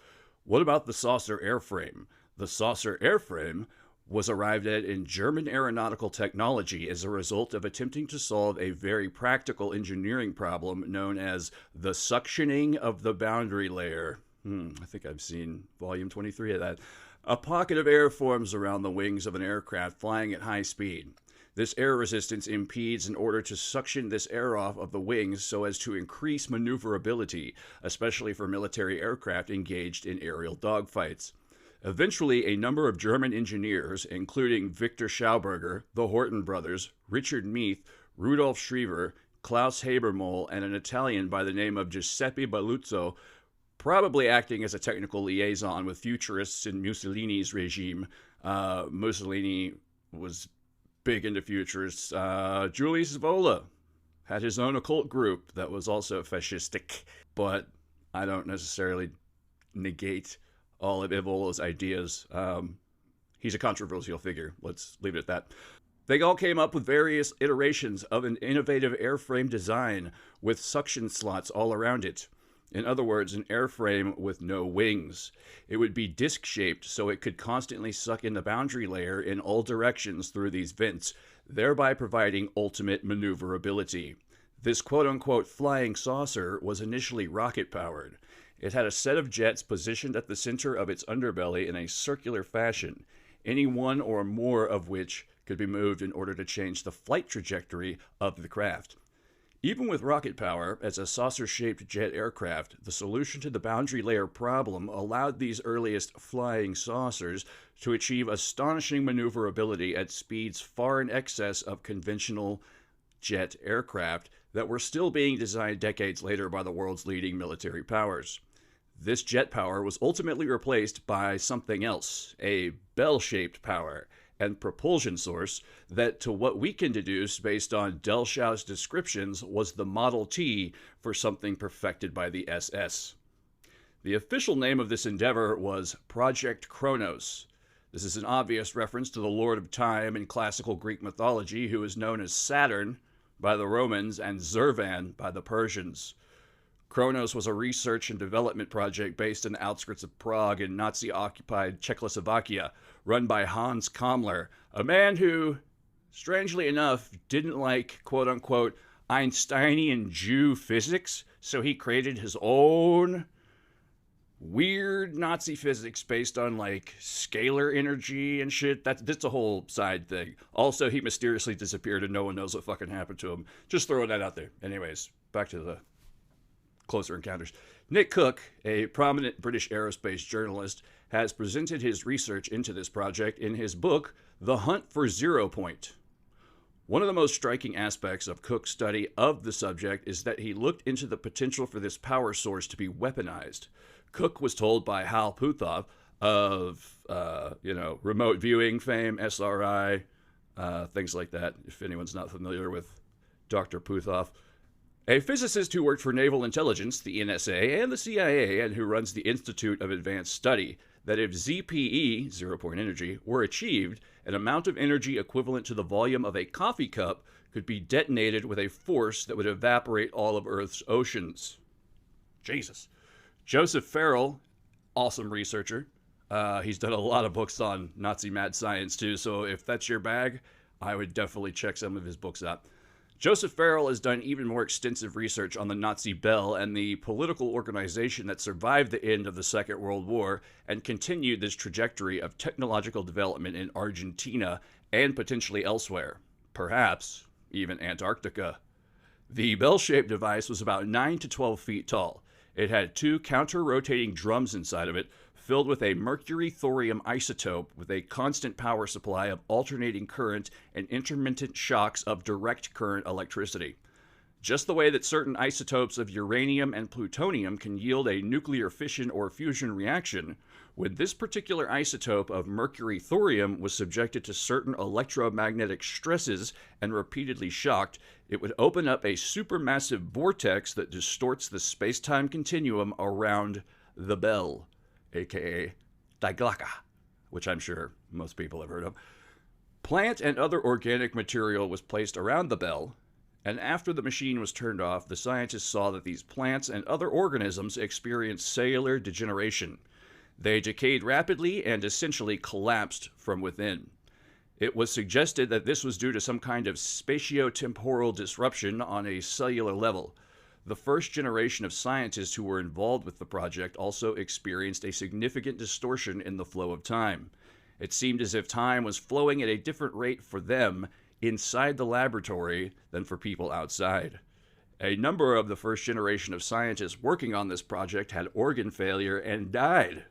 What about the saucer airframe? The saucer airframe was arrived at in German aeronautical technology as a result of attempting to solve a very practical engineering problem known as the suctioning of the boundary layer. I think I've seen volume 23 of that. A pocket of air forms around the wings of an aircraft flying at high speed. This air resistance impedes in order to suction this air off of the wings so as to increase maneuverability, especially for military aircraft engaged in aerial dogfights. Eventually, a number of German engineers, including Victor Schauberger, the Horten brothers, Richard Meath, Rudolf Schriever, Klaus Habermohl, and an Italian by the name of Giuseppe Balluzzo, probably acting as a technical liaison with futurists in Mussolini's regime. Mussolini was big into futurists. Julius Vola had his own occult group that was also fascistic, but I don't necessarily negate all of Ivola's ideas. He's a controversial figure. Let's leave it at that. They all came up with various iterations of an innovative airframe design with suction slots all around it. In other words, an airframe with no wings. It would be disc-shaped so it could constantly suck in the boundary layer in all directions through these vents, thereby providing ultimate maneuverability. This quote-unquote flying saucer was initially rocket-powered. It had a set of jets positioned at the center of its underbelly in a circular fashion, any one or more of which could be moved in order to change the flight trajectory of the craft. Even with rocket power, as a saucer-shaped jet aircraft, the solution to the boundary layer problem allowed these earliest flying saucers to achieve astonishing maneuverability at speeds far in excess of conventional jet aircraft that were still being designed decades later by the world's leading military powers. This jet power was ultimately replaced by something else, a bell-shaped power and propulsion source that, to what we can deduce based on Delschau's descriptions, was the Model T for something perfected by the SS. The official name of this endeavor was Project Kronos. This is an obvious reference to the Lord of Time in classical Greek mythology, who is known as Saturn by the Romans and Zervan by the Persians. Kronos was a research and development project based in the outskirts of Prague in Nazi-occupied Czechoslovakia, run by Hans Kammler, a man who, strangely enough, didn't like quote-unquote Einsteinian Jew physics, so he created his own weird Nazi physics based on, like, scalar energy and shit. That's a whole side thing. Also, he mysteriously disappeared and no one knows what fucking happened to him. Just throwing that out there. Anyways, back to the closer encounters. Nick Cook, a prominent British aerospace journalist, has presented his research into this project in his book, The Hunt for Zero Point. One of the most striking aspects of Cook's study of the subject is that he looked into the potential for this power source to be weaponized. Cook was told by Hal Puthoff of, remote viewing fame, SRI, things like that, if anyone's not familiar with Dr. Puthoff, a physicist who worked for Naval Intelligence, the NSA, and the CIA, and who runs the Institute of Advanced Study, that if ZPE, zero-point energy, were achieved, an amount of energy equivalent to the volume of a coffee cup could be detonated with a force that would evaporate all of Earth's oceans. Jesus. Joseph Farrell, awesome researcher. He's done a lot of books on Nazi mad science, too, so if that's your bag, I would definitely check some of his books out. Joseph Farrell has done even more extensive research on the Nazi Bell and the political organization that survived the end of the Second World War and continued this trajectory of technological development in Argentina and potentially elsewhere, perhaps even Antarctica. The bell-shaped device was about 9 to 12 feet tall. It had 2 counter-rotating drums inside of it, filled with a mercury-thorium isotope with a constant power supply of alternating current and intermittent shocks of direct current electricity. Just the way that certain isotopes of uranium and plutonium can yield a nuclear fission or fusion reaction, when this particular isotope of mercury-thorium was subjected to certain electromagnetic stresses and repeatedly shocked, it would open up a supermassive vortex that distorts the space-time continuum around the bell, aka Diglaka, which I'm sure most people have heard of. Plant and other organic material was placed around the bell, and after the machine was turned off, the scientists saw that these plants and other organisms experienced cellular degeneration. They decayed rapidly and essentially collapsed from within. It was suggested that this was due to some kind of spatio-temporal disruption on a cellular level. The first generation of scientists who were involved with the project also experienced a significant distortion in the flow of time. It seemed as if time was flowing at a different rate for them inside the laboratory than for people outside. A number of the first generation of scientists working on this project had organ failure and died.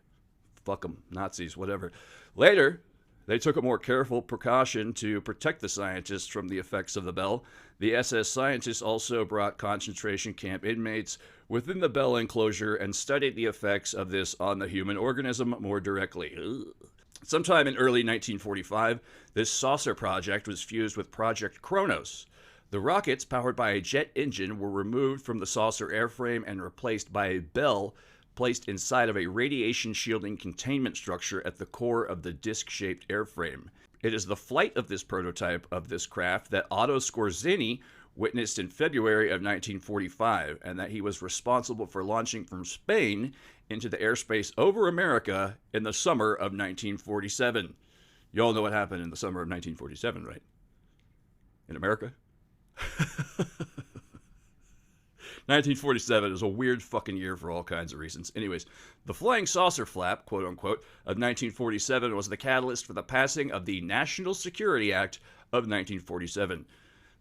Fuck them, Nazis, whatever. Later, they took a more careful precaution to protect the scientists from the effects of the bell. The SS scientists also brought concentration camp inmates within the bell enclosure and studied the effects of this on the human organism more directly. Ugh. Sometime in early 1945, this saucer project was fused with Project Kronos. The rockets, powered by a jet engine, were removed from the saucer airframe and replaced by a bell placed inside of a radiation shielding containment structure at the core of the disc-shaped airframe. It is the flight of this prototype of this craft that Otto Skorzeny witnessed in February of 1945, and that he was responsible for launching from Spain into the airspace over America in the summer of 1947. You all know what happened in the summer of 1947, right? In America? 1947 is a weird fucking year for all kinds of reasons. Anyways, the flying saucer flap, quote unquote, of 1947 was the catalyst for the passing of the National Security Act of 1947.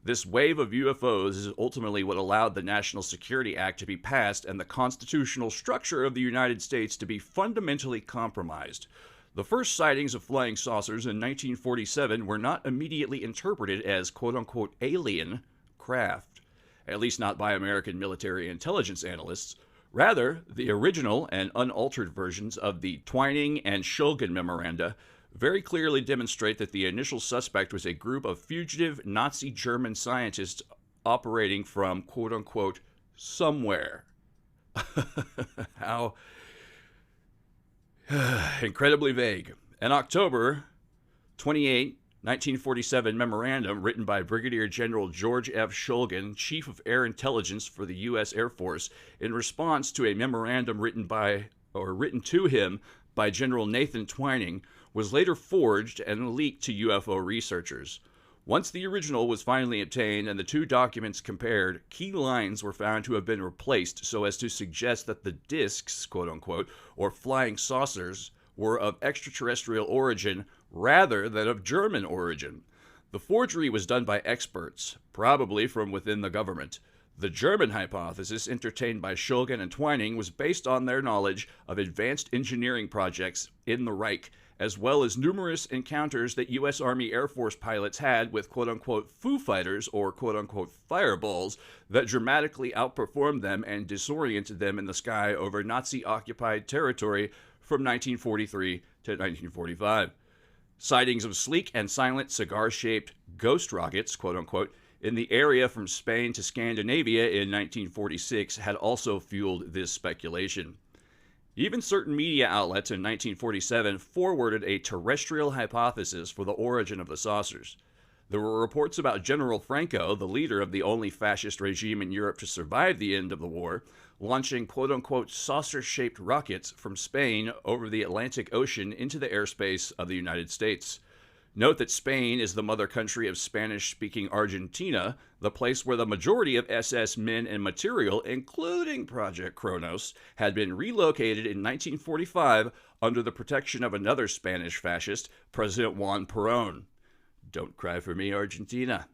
This wave of UFOs is ultimately what allowed the National Security Act to be passed and the constitutional structure of the United States to be fundamentally compromised. The first sightings of flying saucers in 1947 were not immediately interpreted as quote-unquote alien craft, at least not by American military intelligence analysts. Rather, the original and unaltered versions of the Twining and Shulgin memoranda very clearly demonstrate that the initial suspect was a group of fugitive Nazi German scientists operating from, quote-unquote, somewhere. How incredibly vague. An October 28, 1947 memorandum written by Brigadier General George F. Shulgin, Chief of Air Intelligence for the U.S. Air Force, in response to a memorandum written to him by General Nathan Twining, was later forged and leaked to UFO researchers. Once the original was finally obtained and the two documents compared, key lines were found to have been replaced so as to suggest that the discs, quote-unquote, or flying saucers, were of extraterrestrial origin rather than of German origin. The forgery was done by experts, probably from within the government. The German hypothesis, entertained by Shulgin and Twining, was based on their knowledge of advanced engineering projects in the Reich, as well as numerous encounters that U.S. Army Air Force pilots had with quote-unquote Foo Fighters or quote-unquote fireballs that dramatically outperformed them and disoriented them in the sky over Nazi-occupied territory from 1943 to 1945. Sightings of sleek and silent cigar-shaped ghost rockets, quote-unquote, in the area from Spain to Scandinavia in 1946 had also fueled this speculation. Even certain media outlets in 1947 forwarded a terrestrial hypothesis for the origin of the saucers. There were reports about General Franco, the leader of the only fascist regime in Europe to survive the end of the war, launching quote-unquote saucer-shaped rockets from Spain over the Atlantic Ocean into the airspace of the United States. Note that Spain is the mother country of Spanish-speaking Argentina, the place where the majority of SS men and material, including Project Kronos, had been relocated in 1945 under the protection of another Spanish fascist, President Juan Perón. Don't cry for me, Argentina.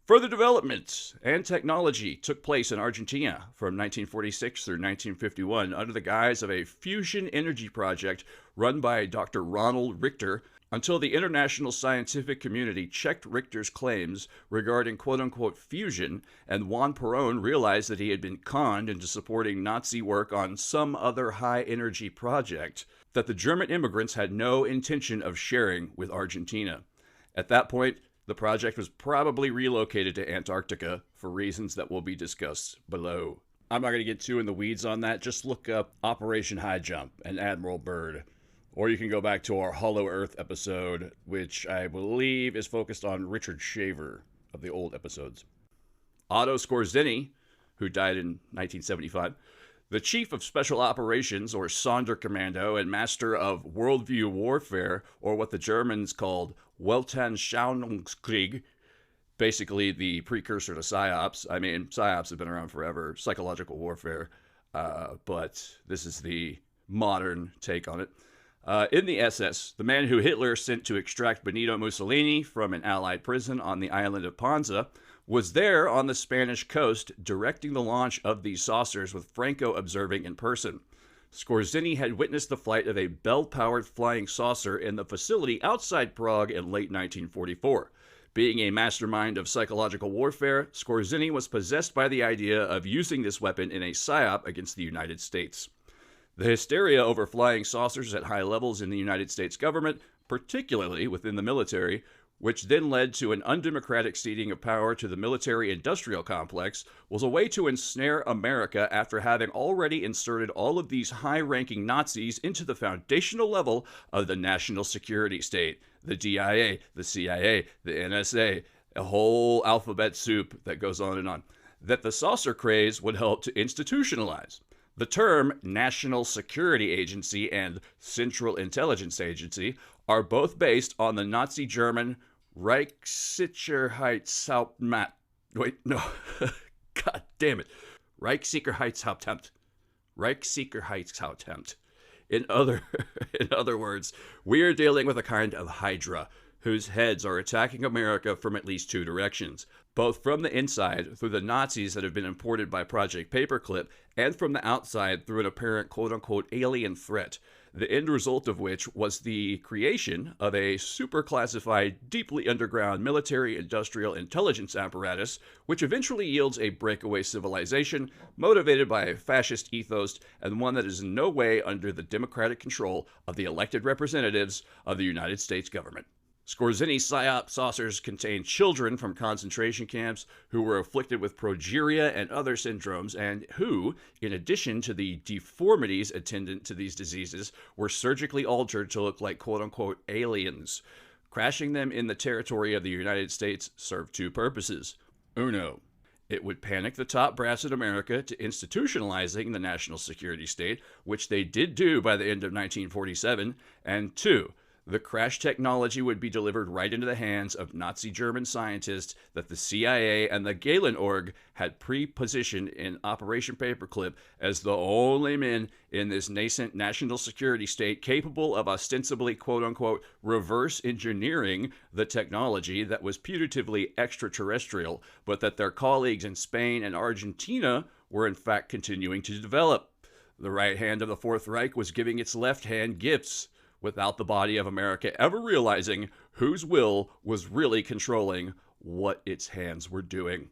Further developments and technology took place in Argentina from 1946 through 1951 under the guise of a fusion energy project run by Dr. Ronald Richter, until the international scientific community checked Richter's claims regarding quote-unquote fusion, and Juan Perón realized that he had been conned into supporting Nazi work on some other high-energy project that the German immigrants had no intention of sharing with Argentina. At that point, the project was probably relocated to Antarctica for reasons that will be discussed below. I'm not going to get too in the weeds on that. Just look up Operation High Jump and Admiral Byrd, Or you can go back to our Hollow Earth episode, which I believe is focused on Richard Shaver of the old episodes. Otto Skorzeny, who died in 1975, the chief of special operations, or Sonderkommando, and master of worldview warfare, or what the Germans called Weltanschauungskrieg, basically the precursor to psyops. I mean, psyops have been around forever, psychological warfare, but this is the modern take on it. In the SS, the man who Hitler sent to extract Benito Mussolini from an Allied prison on the island of Ponza was there on the Spanish coast directing the launch of these saucers, with Franco observing in person. Skorzeny had witnessed the flight of a Bell-powered flying saucer in the facility outside Prague in late 1944. Being a mastermind of psychological warfare, Skorzeny was possessed by the idea of using this weapon in a psyop against the United States. The hysteria over flying saucers at high levels in the United States government, particularly within the military, which then led to an undemocratic ceding of power to the military-industrial complex, was a way to ensnare America after having already inserted all of these high-ranking Nazis into the foundational level of the national security state, the DIA, the CIA, the NSA, a whole alphabet soup that goes on and on, that the saucer craze would help to institutionalize. The term National Security Agency and Central Intelligence Agency are both based on the Nazi German Reichssicherheitshauptamt. Wait, no. God damn it. Reichssicherheitshauptamt. Reichssicherheitshauptamt. In other words, we are dealing with a kind of Hydra whose heads are attacking America from at least two directions, both from the inside through the Nazis that have been imported by Project Paperclip, and from the outside through an apparent quote-unquote alien threat, the end result of which was the creation of a super-classified, deeply underground military-industrial intelligence apparatus, which eventually yields a breakaway civilization motivated by a fascist ethos, and one that is in no way under the democratic control of the elected representatives of the United States government. Skorzeny's psyop saucers contained children from concentration camps who were afflicted with progeria and other syndromes, and who, in addition to the deformities attendant to these diseases, were surgically altered to look like quote-unquote aliens. Crashing them in the territory of the United States served two purposes. Uno, it would panic the top brass in America to institutionalizing the national security state, which they did do by the end of 1947, and two, the crash technology would be delivered right into the hands of Nazi German scientists that the CIA and the Gehlen Org had pre-positioned in Operation Paperclip as the only men in this nascent national security state capable of ostensibly quote-unquote reverse engineering the technology that was putatively extraterrestrial, but that their colleagues in Spain and Argentina were in fact continuing to develop. The right hand of the Fourth Reich was giving its left hand gifts, without the body of America ever realizing whose will was really controlling what its hands were doing.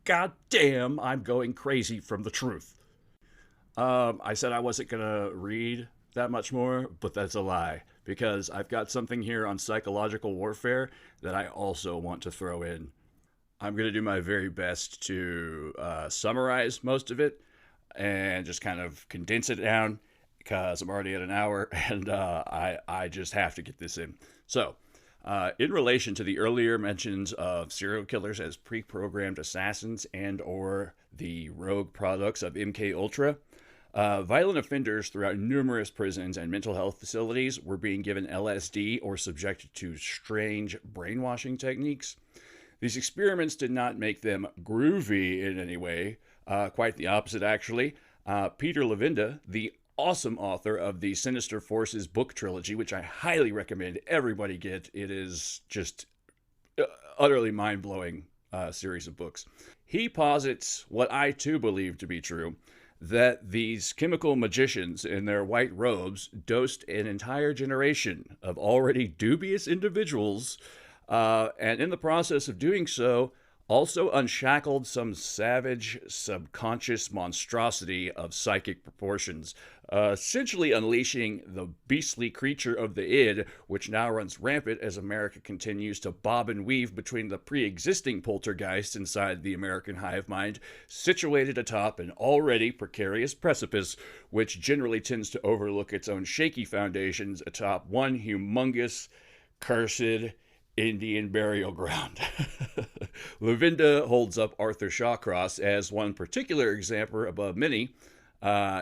God damn, I'm going crazy from the truth. I said I wasn't going to read that much more, but that's a lie, because I've got something here on psychological warfare that I also want to throw in. I'm going to do my very best to summarize most of it and just kind of condense it down, because I'm already at an hour, and I just have to get this in. So, in relation to the earlier mentions of serial killers as pre-programmed assassins and or the rogue products of MKULTRA, violent offenders throughout numerous prisons and mental health facilities were being given LSD or subjected to strange brainwashing techniques. These experiments did not make them groovy in any way, quite the opposite actually. Peter Levenda, the awesome author of the Sinister Forces book trilogy, which I highly recommend everybody get. It is just utterly mind-blowing series of books. He posits what I too believe to be true, that these chemical magicians in their white robes dosed an entire generation of already dubious individuals, and in the process of doing so, also unshackled some savage, subconscious monstrosity of psychic proportions, essentially unleashing the beastly creature of the id, which now runs rampant as America continues to bob and weave between the pre-existing poltergeist inside the American hive mind, situated atop an already precarious precipice, which generally tends to overlook its own shaky foundations atop one humongous, cursed Indian burial ground. Lavinda holds up Arthur Shawcross as one particular example above many.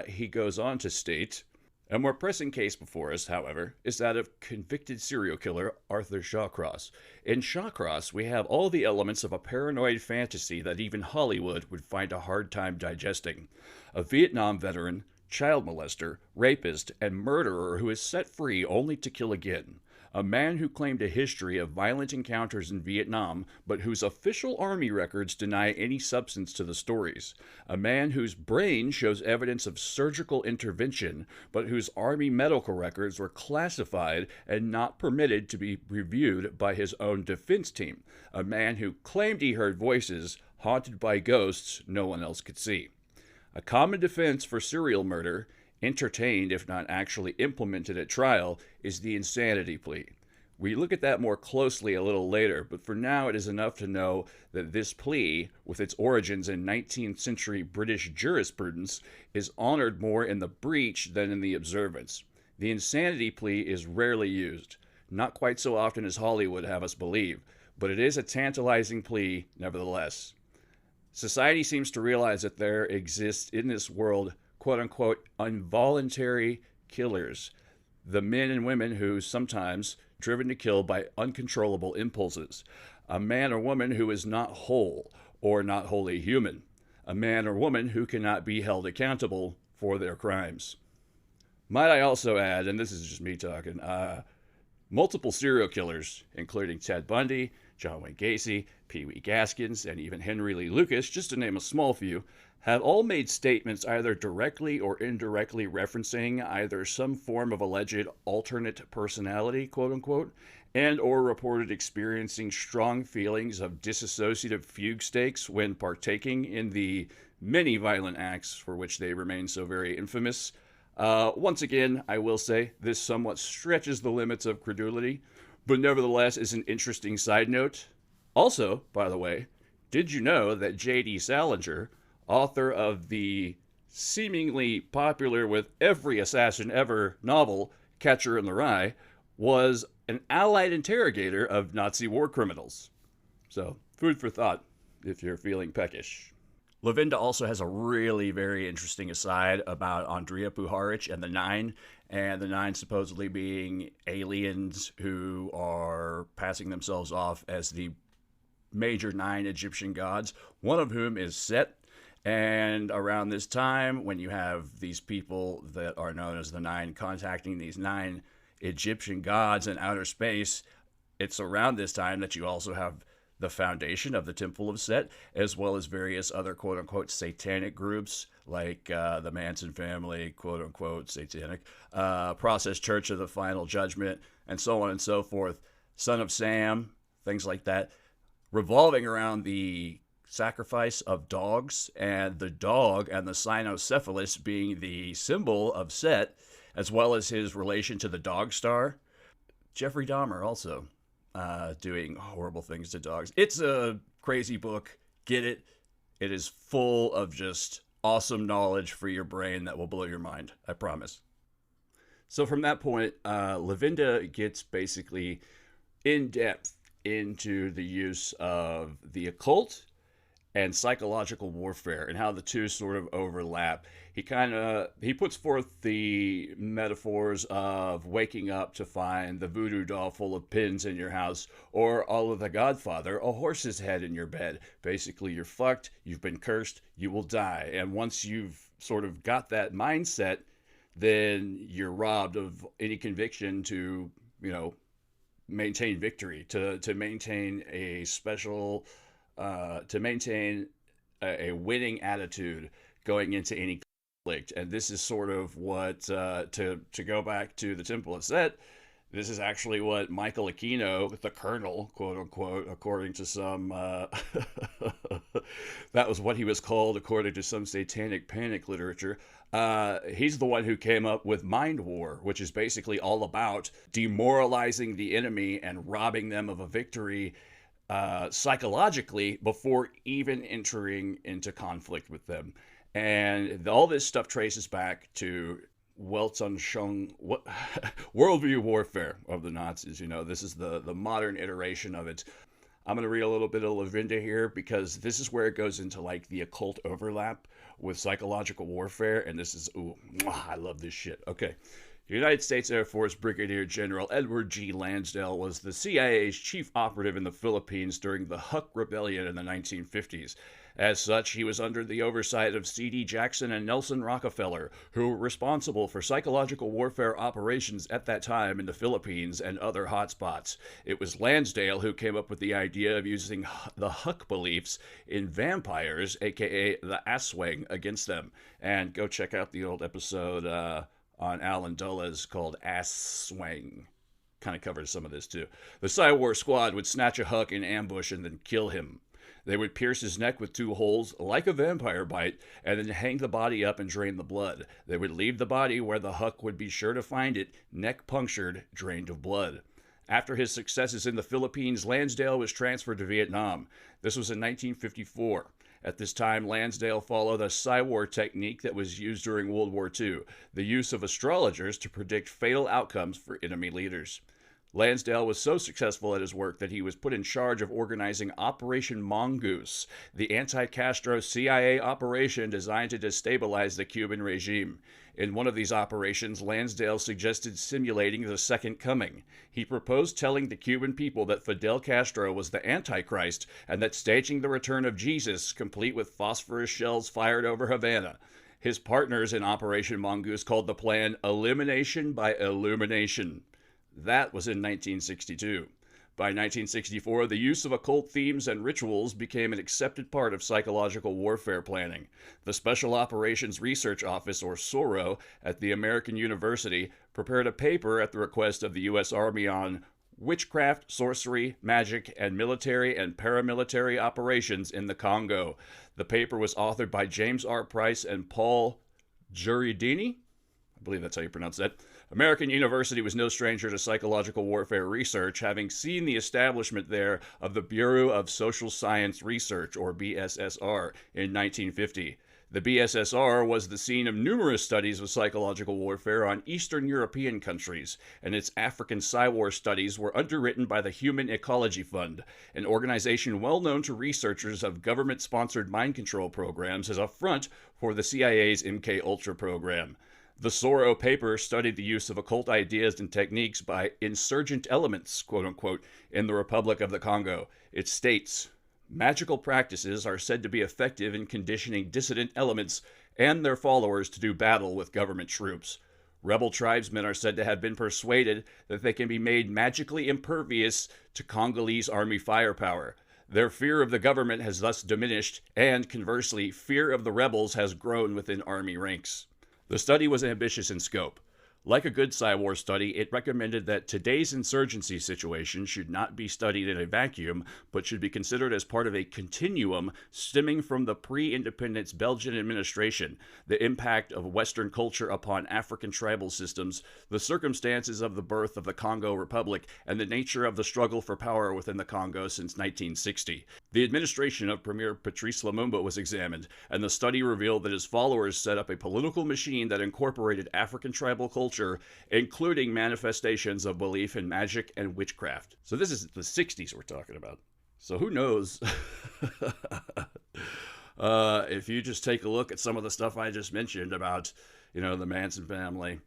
He goes on to state, a more pressing case before us, however, is that of convicted serial killer Arthur Shawcross. In Shawcross, we have all the elements of a paranoid fantasy that even Hollywood would find a hard time digesting. A Vietnam veteran, child molester, rapist, and murderer who is set free only to kill again. A man who claimed a history of violent encounters in Vietnam, but whose official army records deny any substance to the stories. A man whose brain shows evidence of surgical intervention, but whose army medical records were classified and not permitted to be reviewed by his own defense team. A man who claimed he heard voices, haunted by ghosts no one else could see. A common defense for serial murder, entertained if not actually implemented at trial, is the insanity plea. We look at that more closely a little later, but for now it is enough to know that this plea, with its origins in 19th century British jurisprudence, is honored more in the breach than in the observance. The insanity plea is rarely used, not quite so often as Hollywood have us believe, but it is a tantalizing plea nevertheless. Society seems to realize that there exists in this world quote-unquote involuntary killers, the men and women who sometimes driven to kill by uncontrollable impulses, a man or woman who is not whole or not wholly human, a man or woman who cannot be held accountable for their crimes. Might I also add, and this is just me talking, multiple serial killers, including Ted Bundy, John Wayne Gacy, Pee Wee Gaskins, and even Henry Lee Lucas, just to name a small few, have all made statements either directly or indirectly referencing either some form of alleged alternate personality, quote-unquote, and or reported experiencing strong feelings of dissociative fugue states when partaking in the many violent acts for which they remain so very infamous. Once again, I will say, this somewhat stretches the limits of credulity, but nevertheless is an interesting side note. Also, by the way, did you know that J.D. Salinger, author of the seemingly popular with every assassin ever novel, Catcher in the Rye, was an allied interrogator of Nazi war criminals? So, food for thought if you're feeling peckish. Lavinda also has a really very interesting aside about Andrea Puharich and the Nine supposedly being aliens who are passing themselves off as the major 9 Egyptian gods, one of whom is Set. And around this time, when you have these people that are known as the 9 contacting these 9 Egyptian gods in outer space, it's around this time that you also have the foundation of the Temple of Set, as well as various other quote-unquote satanic groups, like the Manson family, quote-unquote satanic, Process Church of the Final Judgment, and so on and so forth, Son of Sam, things like that, revolving around the sacrifice of dogs, and the dog and the cynocephalus being the symbol of Set, as well as his relation to the dog star. Jeffrey Dahmer also doing horrible things to dogs. It's a crazy book. Get it. It is full of just awesome knowledge for your brain that will blow your mind. I promise. So from that point, Lavinda gets basically in depth into the use of the occult and psychological warfare and how the two sort of overlap. He puts forth the metaphors of waking up to find the voodoo doll full of pins in your house, or all of the Godfather, a horse's head in your bed. Basically, you're fucked, you've been cursed, you will die. And once you've sort of got that mindset, then you're robbed of any conviction to, maintain victory, to maintain a special, to maintain a winning attitude going into any conflict. And this is sort of what, to go back to the Temple of Set, This is actually what Michael Aquino, the Colonel, quote unquote, according to some, that was what he was called according to some satanic panic literature. He's the one who came up with Mind War, which is basically all about demoralizing the enemy and robbing them of a victory psychologically before even entering into conflict with them. And all this stuff traces back to Weltanschauung, worldview warfare of the Nazis. This is the modern iteration of it. I'm going to read a little bit of Lavinda here because this is where it goes into like the occult overlap with psychological warfare. And this is, ooh, I love this shit. Okay. United States Air Force Brigadier General Edward G. Lansdale was the CIA's chief operative in the Philippines during the Huck Rebellion in the 1950s. As such, he was under the oversight of C.D. Jackson and Nelson Rockefeller, who were responsible for psychological warfare operations at that time in the Philippines and other hotspots. It was Lansdale who came up with the idea of using the Huck beliefs in vampires, aka the Aswang, against them. And go check out the old episode on Alan Dulles called Aswang. Kind of covers some of this too. The Psywar squad would snatch a Huck in ambush and then kill him. They would pierce his neck with 2 holes, like a vampire bite, and then hang the body up and drain the blood. They would leave the body where the Huck would be sure to find it, neck punctured, drained of blood. After his successes in the Philippines, Lansdale was transferred to Vietnam. This was in 1954. At this time, Lansdale followed a Psywar technique that was used during World War II, the use of astrologers to predict fatal outcomes for enemy leaders. Lansdale was so successful at his work that he was put in charge of organizing Operation Mongoose, the anti-Castro CIA operation designed to destabilize the Cuban regime. In one of these operations, Lansdale suggested simulating the Second Coming. He proposed telling the Cuban people that Fidel Castro was the Antichrist and that staging the return of Jesus, complete with phosphorus shells fired over Havana. His partners in Operation Mongoose called the plan Elimination by Illumination. That was in 1962. By 1964, the use of occult themes and rituals became an accepted part of psychological warfare planning. The Special Operations Research Office, or SORO, at the American University prepared a paper at the request of the U.S. Army on witchcraft, sorcery, magic, and military and paramilitary operations in the Congo. The paper was authored by James R. Price and Paul Jorjani. I believe that's how you pronounce that. American University was no stranger to psychological warfare research, having seen the establishment there of the Bureau of Social Science Research, or BSSR, in 1950. The BSSR was the scene of numerous studies of psychological warfare on Eastern European countries, and its African Psywar studies were underwritten by the Human Ecology Fund, an organization well known to researchers of government-sponsored mind control programs as a front for the CIA's MKULTRA program. The SORO paper studied the use of occult ideas and techniques by insurgent elements, quote-unquote, in the Republic of the Congo. It states, magical practices are said to be effective in conditioning dissident elements and their followers to do battle with government troops. Rebel tribesmen are said to have been persuaded that they can be made magically impervious to Congolese army firepower. Their fear of the government has thus diminished, and conversely, fear of the rebels has grown within army ranks. The study was ambitious in scope. Like a good Psywar study, it recommended that today's insurgency situation should not be studied in a vacuum, but should be considered as part of a continuum stemming from the pre-independence Belgian administration, the impact of Western culture upon African tribal systems, the circumstances of the birth of the Congo Republic, and the nature of the struggle for power within the Congo since 1960. The administration of Premier Patrice Lumumba was examined, and the study revealed that his followers set up a political machine that incorporated African tribal culture, including manifestations of belief in magic and witchcraft. So this is the 60s we're talking about. So who knows? If you just take a look at some of the stuff I just mentioned about, the Manson family,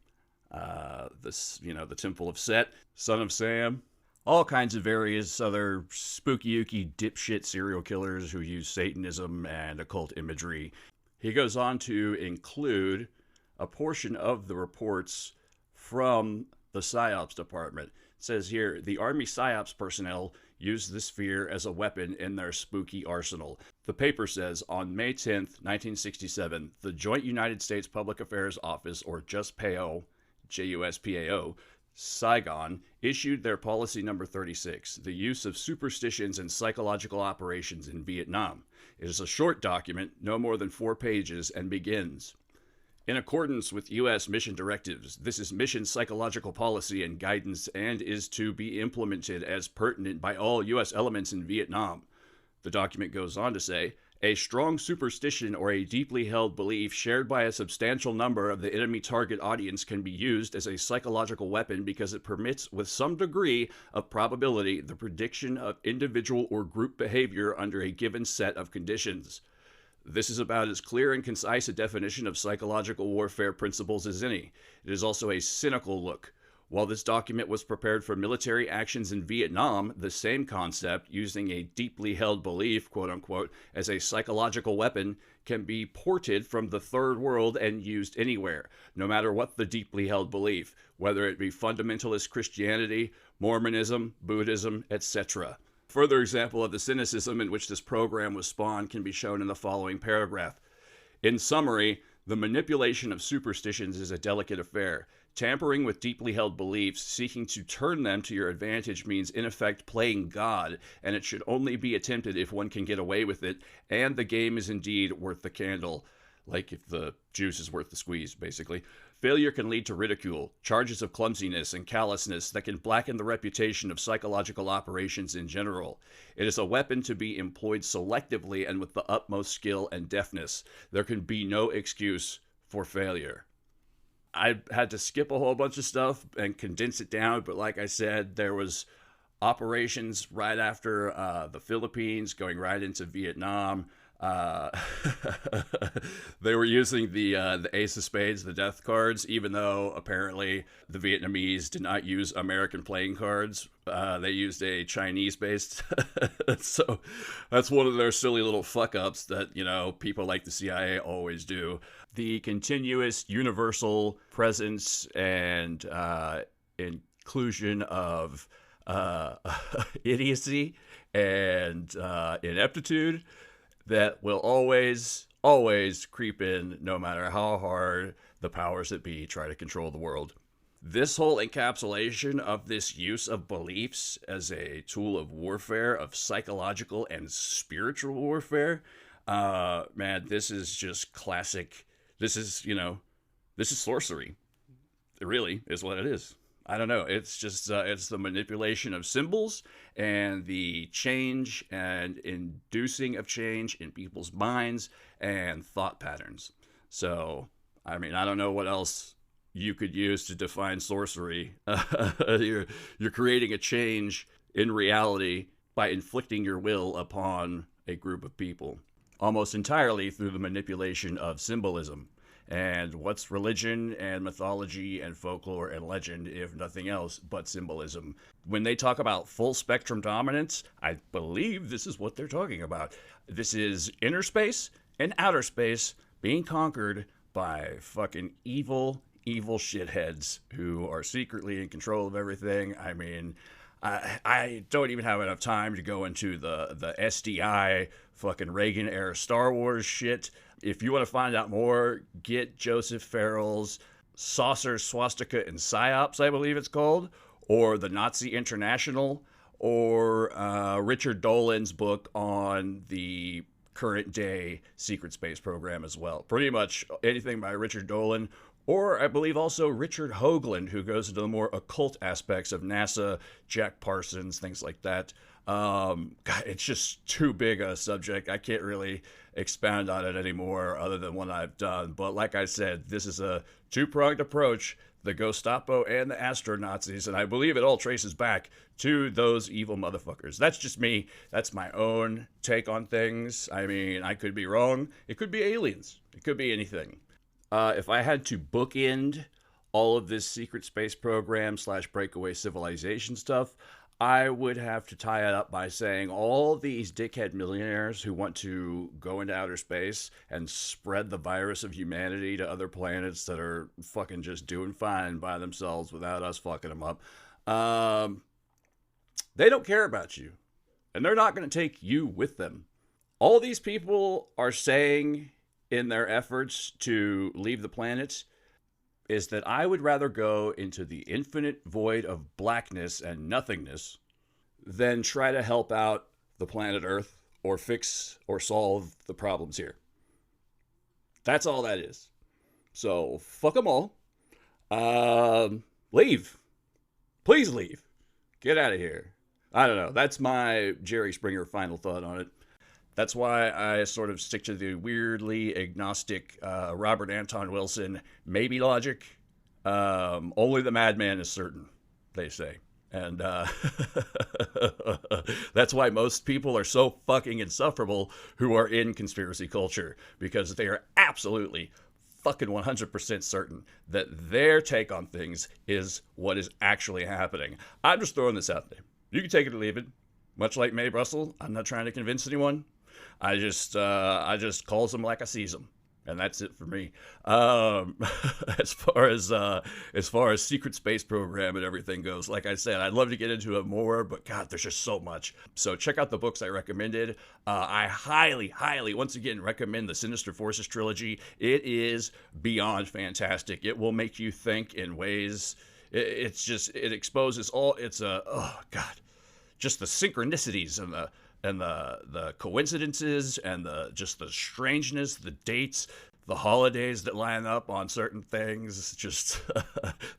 the Temple of Set, Son of Sam, all kinds of various other spooky-ooky dipshit serial killers who use Satanism and occult imagery. He goes on to include a portion of the reports from the PSYOPs department. It says here, the Army PSYOPs personnel used this fear as a weapon in their spooky arsenal. The paper says, on May 10th, 1967, the Joint United States Public Affairs Office, or JUSPAO, JUSPAO, Saigon, issued their policy number 36, the use of superstitions and psychological operations in Vietnam. It is a short document, no more than 4 pages, and begins. In accordance with U.S. mission directives, this is mission psychological policy and guidance and is to be implemented as pertinent by all U.S. elements in Vietnam. The document goes on to say, a strong superstition or a deeply held belief shared by a substantial number of the enemy target audience can be used as a psychological weapon because it permits, with some degree of probability, the prediction of individual or group behavior under a given set of conditions. This is about as clear and concise a definition of psychological warfare principles as any. It is also a cynical look. While this document was prepared for military actions in Vietnam, the same concept, using a deeply held belief, quote-unquote, as a psychological weapon, can be ported from the third world and used anywhere, no matter what the deeply held belief, whether it be fundamentalist Christianity, Mormonism, Buddhism, etc. Further example of the cynicism in which this program was spawned can be shown in the following paragraph. In summary, the manipulation of superstitions is a delicate affair. Tampering with deeply held beliefs, seeking to turn them to your advantage means in effect playing God, and it should only be attempted if one can get away with it, and the game is indeed worth the candle. Like if the juice is worth the squeeze, basically. Failure can lead to ridicule, charges of clumsiness and callousness that can blacken the reputation of psychological operations in general. It is a weapon to be employed selectively and with the utmost skill and deftness. There can be no excuse for failure. I had to skip a whole bunch of stuff and condense it down, but like I said, there was operations right after the Philippines, going right into Vietnam. They were using the Ace of Spades, the death cards, even though apparently the Vietnamese did not use American playing cards. They used a Chinese-based. So that's one of their silly little fuck-ups that, you know, people like the CIA always do. The continuous universal presence and inclusion of idiocy and ineptitude that will always creep in no matter how hard the powers that be try to control the world. This whole encapsulation of this use of beliefs as a tool of warfare, of psychological and spiritual warfare, man, this is just classic. This is sorcery. It really is what it is. I don't know. It's just, it's the manipulation of symbols and the change and inducing of change in people's minds and thought patterns. So, I mean, I don't know what else you could use to define sorcery. You're creating a change in reality by inflicting your will upon a group of people, almost entirely through the manipulation of symbolism. And what's religion and mythology and folklore and legend, if nothing else, but symbolism? When they talk about full spectrum dominance, I believe this is what they're talking about. This is inner space and outer space being conquered by fucking evil shitheads who are secretly in control of everything. I mean, I don't even have enough time to go into the SDI fucking Reagan era Star Wars shit. If you want to find out more, get Joseph Farrell's Saucer, Swastika, and Psyops, I believe it's called, or the Nazi International, or Richard Dolan's book on the current day secret space program as well. Pretty much anything by Richard Dolan, or I believe also Richard Hoagland, who goes into the more occult aspects of NASA, Jack Parsons, things like that. God, it's just too big a subject. I can't really expound on it anymore other than what I've done. But like I said, this is a two-pronged approach, the Ghostapo and the Astronazis, and I believe it all traces back to those evil motherfuckers. That's just me. That's my own take on things. I mean, I could be wrong. It could be aliens. It could be anything. If I had to bookend all of this secret space program / breakaway civilization stuff, I would have to tie it up by saying all these dickhead millionaires who want to go into outer space and spread the virus of humanity to other planets that are fucking just doing fine by themselves without us fucking them up, they don't care about you. And they're not going to take you with them. All these people are saying in their efforts to leave the planet, is that I would rather go into the infinite void of blackness and nothingness than try to help out the planet Earth or fix or solve the problems here. That's all that is. So, fuck them all. Leave. Please leave. Get out of here. I don't know. That's my Jerry Springer final thought on it. That's why I sort of stick to the weirdly agnostic Robert Anton Wilson maybe logic. Only the madman is certain, they say. And that's why most people are so fucking insufferable who are in conspiracy culture, because they are absolutely fucking 100% certain that their take on things is what is actually happening. I'm just throwing this out there. You can take it or leave it. Much like Mae Brussell, I'm not trying to convince anyone. I just calls them like I sees them. And that's it for me. As far as secret space program and everything goes, like I said, I'd love to get into it more, but God, there's just so much. So check out the books I recommended. I highly, once again, recommend the Sinister Forces trilogy. It is beyond fantastic. It will make you think in ways. It exposes all. Just the synchronicities and the coincidences and the strangeness, the dates, the holidays that line up on certain things, just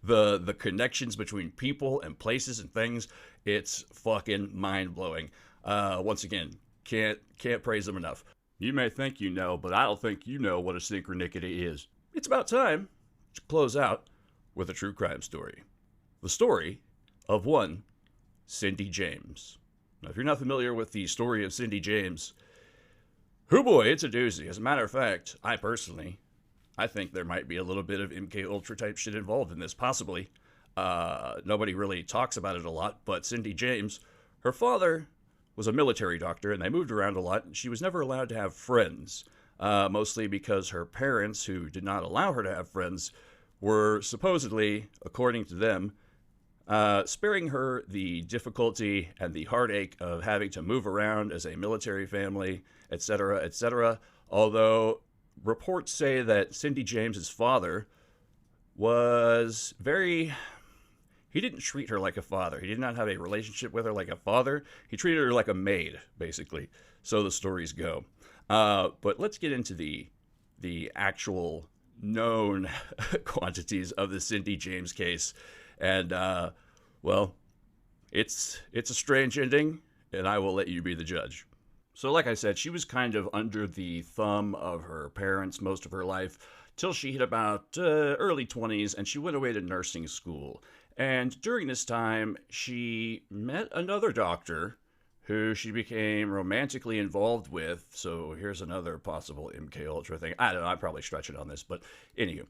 the connections between people and places and things. It's fucking mind-blowing. Once again, can't praise them enough. You may think you know, but I don't think you know what a synchronicity is. It's about time to close out with a true crime story. The story of one Cindy James. Now, if you're not familiar with the story of Cindy James, hoo boy, it's a doozy. As a matter of fact, I think there might be a little bit of MKULTRA type shit involved in this, possibly. Nobody really talks about it a lot, but Cindy James, her father was a military doctor, and they moved around a lot, and she was never allowed to have friends, mostly because her parents, who did not allow her to have friends, were supposedly, according to them, sparing her the difficulty and the heartache of having to move around as a military family, etc., etc. Although reports say that Cindy James's father was he didn't treat her like a father. He did not have a relationship with her like a father. He treated her like a maid, basically. So the stories go. But let's get into the actual known quantities of the Cindy James case. And, well, it's a strange ending, and I will let you be the judge. So like I said, she was kind of under the thumb of her parents most of her life, till she hit about early 20s, and she went away to nursing school. And during this time, she met another doctor who she became romantically involved with. So here's another possible MKUltra thing. I don't know, I'm probably stretching on this, but anywho.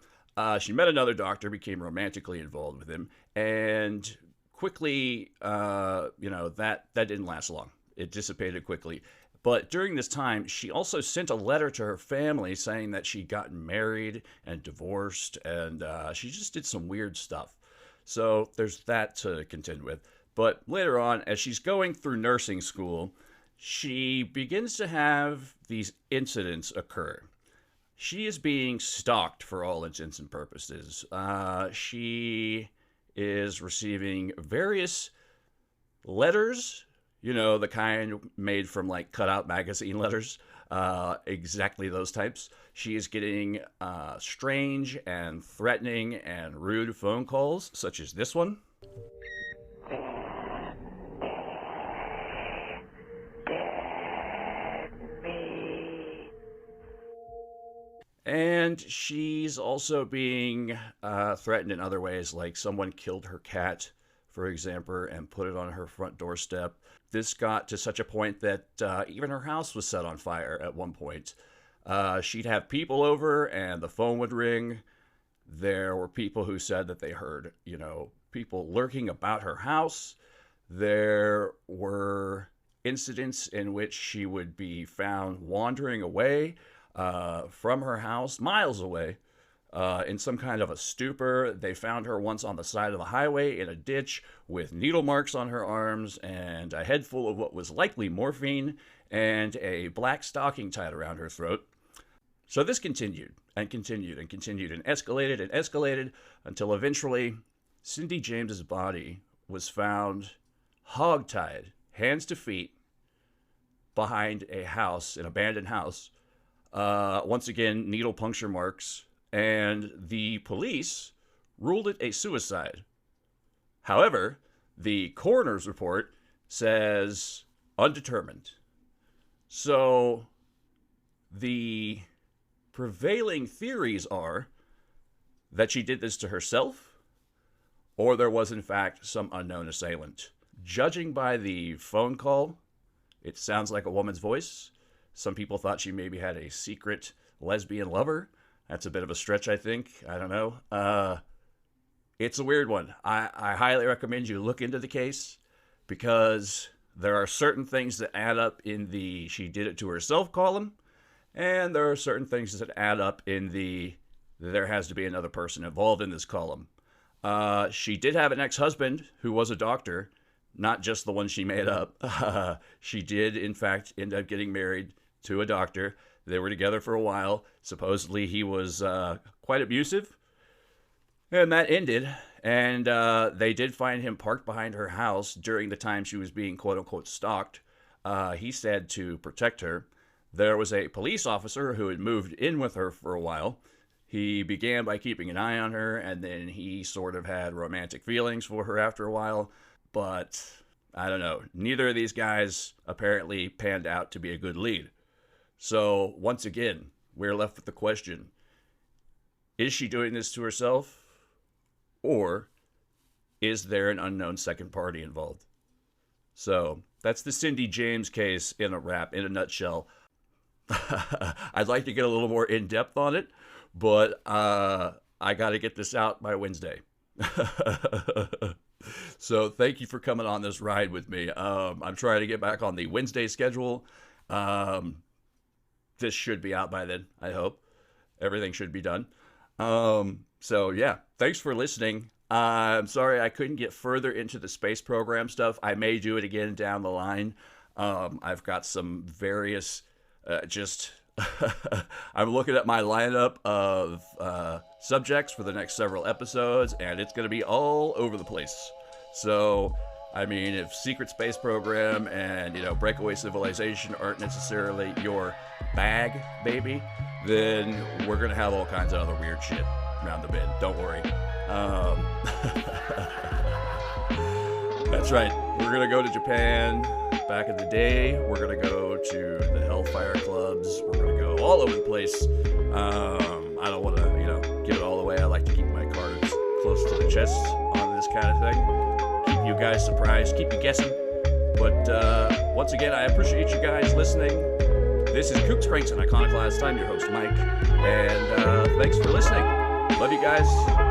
She met another doctor, became romantically involved with him, and quickly, that didn't last long. It dissipated quickly. But during this time, she also sent a letter to her family saying that she'd gotten married and divorced, and she just did some weird stuff. So there's that to contend with. But later on, as she's going through nursing school, she begins to have these incidents occur. She is being stalked for all intents and purposes. She is receiving various letters, the kind made from like cutout magazine letters, exactly those types. She is getting strange and threatening and rude phone calls, such as this one. And she's also being threatened in other ways, like someone killed her cat, for example, and put it on her front doorstep. This got to such a point that even her house was set on fire at one point. She'd have people over and the phone would ring. There were people who said that they heard, people lurking about her house. There were incidents in which she would be found wandering away from her house, miles away, in some kind of a stupor. They found her once on the side of the highway in a ditch with needle marks on her arms and a head full of what was likely morphine and a black stocking tied around her throat. So this continued and continued and continued and escalated until eventually Cindy James's body was found hogtied, hands to feet, behind a house, an abandoned house. Once again, needle puncture marks, and the police ruled it a suicide. However, the coroner's report says undetermined. So the prevailing theories are that she did this to herself, or there was in fact some unknown assailant. Judging by the phone call, it sounds like a woman's voice. Some people thought she maybe had a secret lesbian lover. That's a bit of a stretch, I think. I don't know. It's a weird one. I highly recommend you look into the case, because there are certain things that add up in the she did it to herself column, and there are certain things that add up in the there has to be another person involved in this column. She did have an ex-husband who was a doctor, not just the one she made up. She did, in fact, end up getting married to a doctor. They were together for a while. Supposedly he was quite abusive. And that ended, and they did find him parked behind her house during the time she was being quote-unquote stalked. He said to protect her. There was a police officer who had moved in with her for a while. He began by keeping an eye on her, and then he sort of had romantic feelings for her after a while. But, I don't know, neither of these guys apparently panned out to be a good lead. So, once again, we're left with the question, is she doing this to herself? Or is there an unknown second party involved? So, that's the Cindy James case in a wrap, in a nutshell. I'd like to get a little more in-depth on it, but I got to get this out by Wednesday. So thank you for coming on this ride with me. I'm trying to get back on the Wednesday schedule. This should be out by then, I hope. Everything should be done. So yeah, thanks for listening. I'm sorry I couldn't get further into the space program stuff. I may do it again down the line. I've got some various I'm looking at my lineup of subjects for the next several episodes, and it's going to be all over the place. So, I mean, if secret space program and, breakaway civilization aren't necessarily your bag, baby, then we're going to have all kinds of other weird shit around the bend. Don't worry. That's right. We're going to go to Japan back in the day. We're going to go to the Hellfire Clubs. We're going to go all over the place. I don't want to, give it all away. I like to keep my cards close to the chest on this kind of thing. Keep you guys surprised. Keep you guessing. But once again, I appreciate you guys listening. This is Kooks, Pranks, and Iconoclast. I'm your host, Mike. And thanks for listening. Love you guys.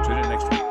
Tune in next week.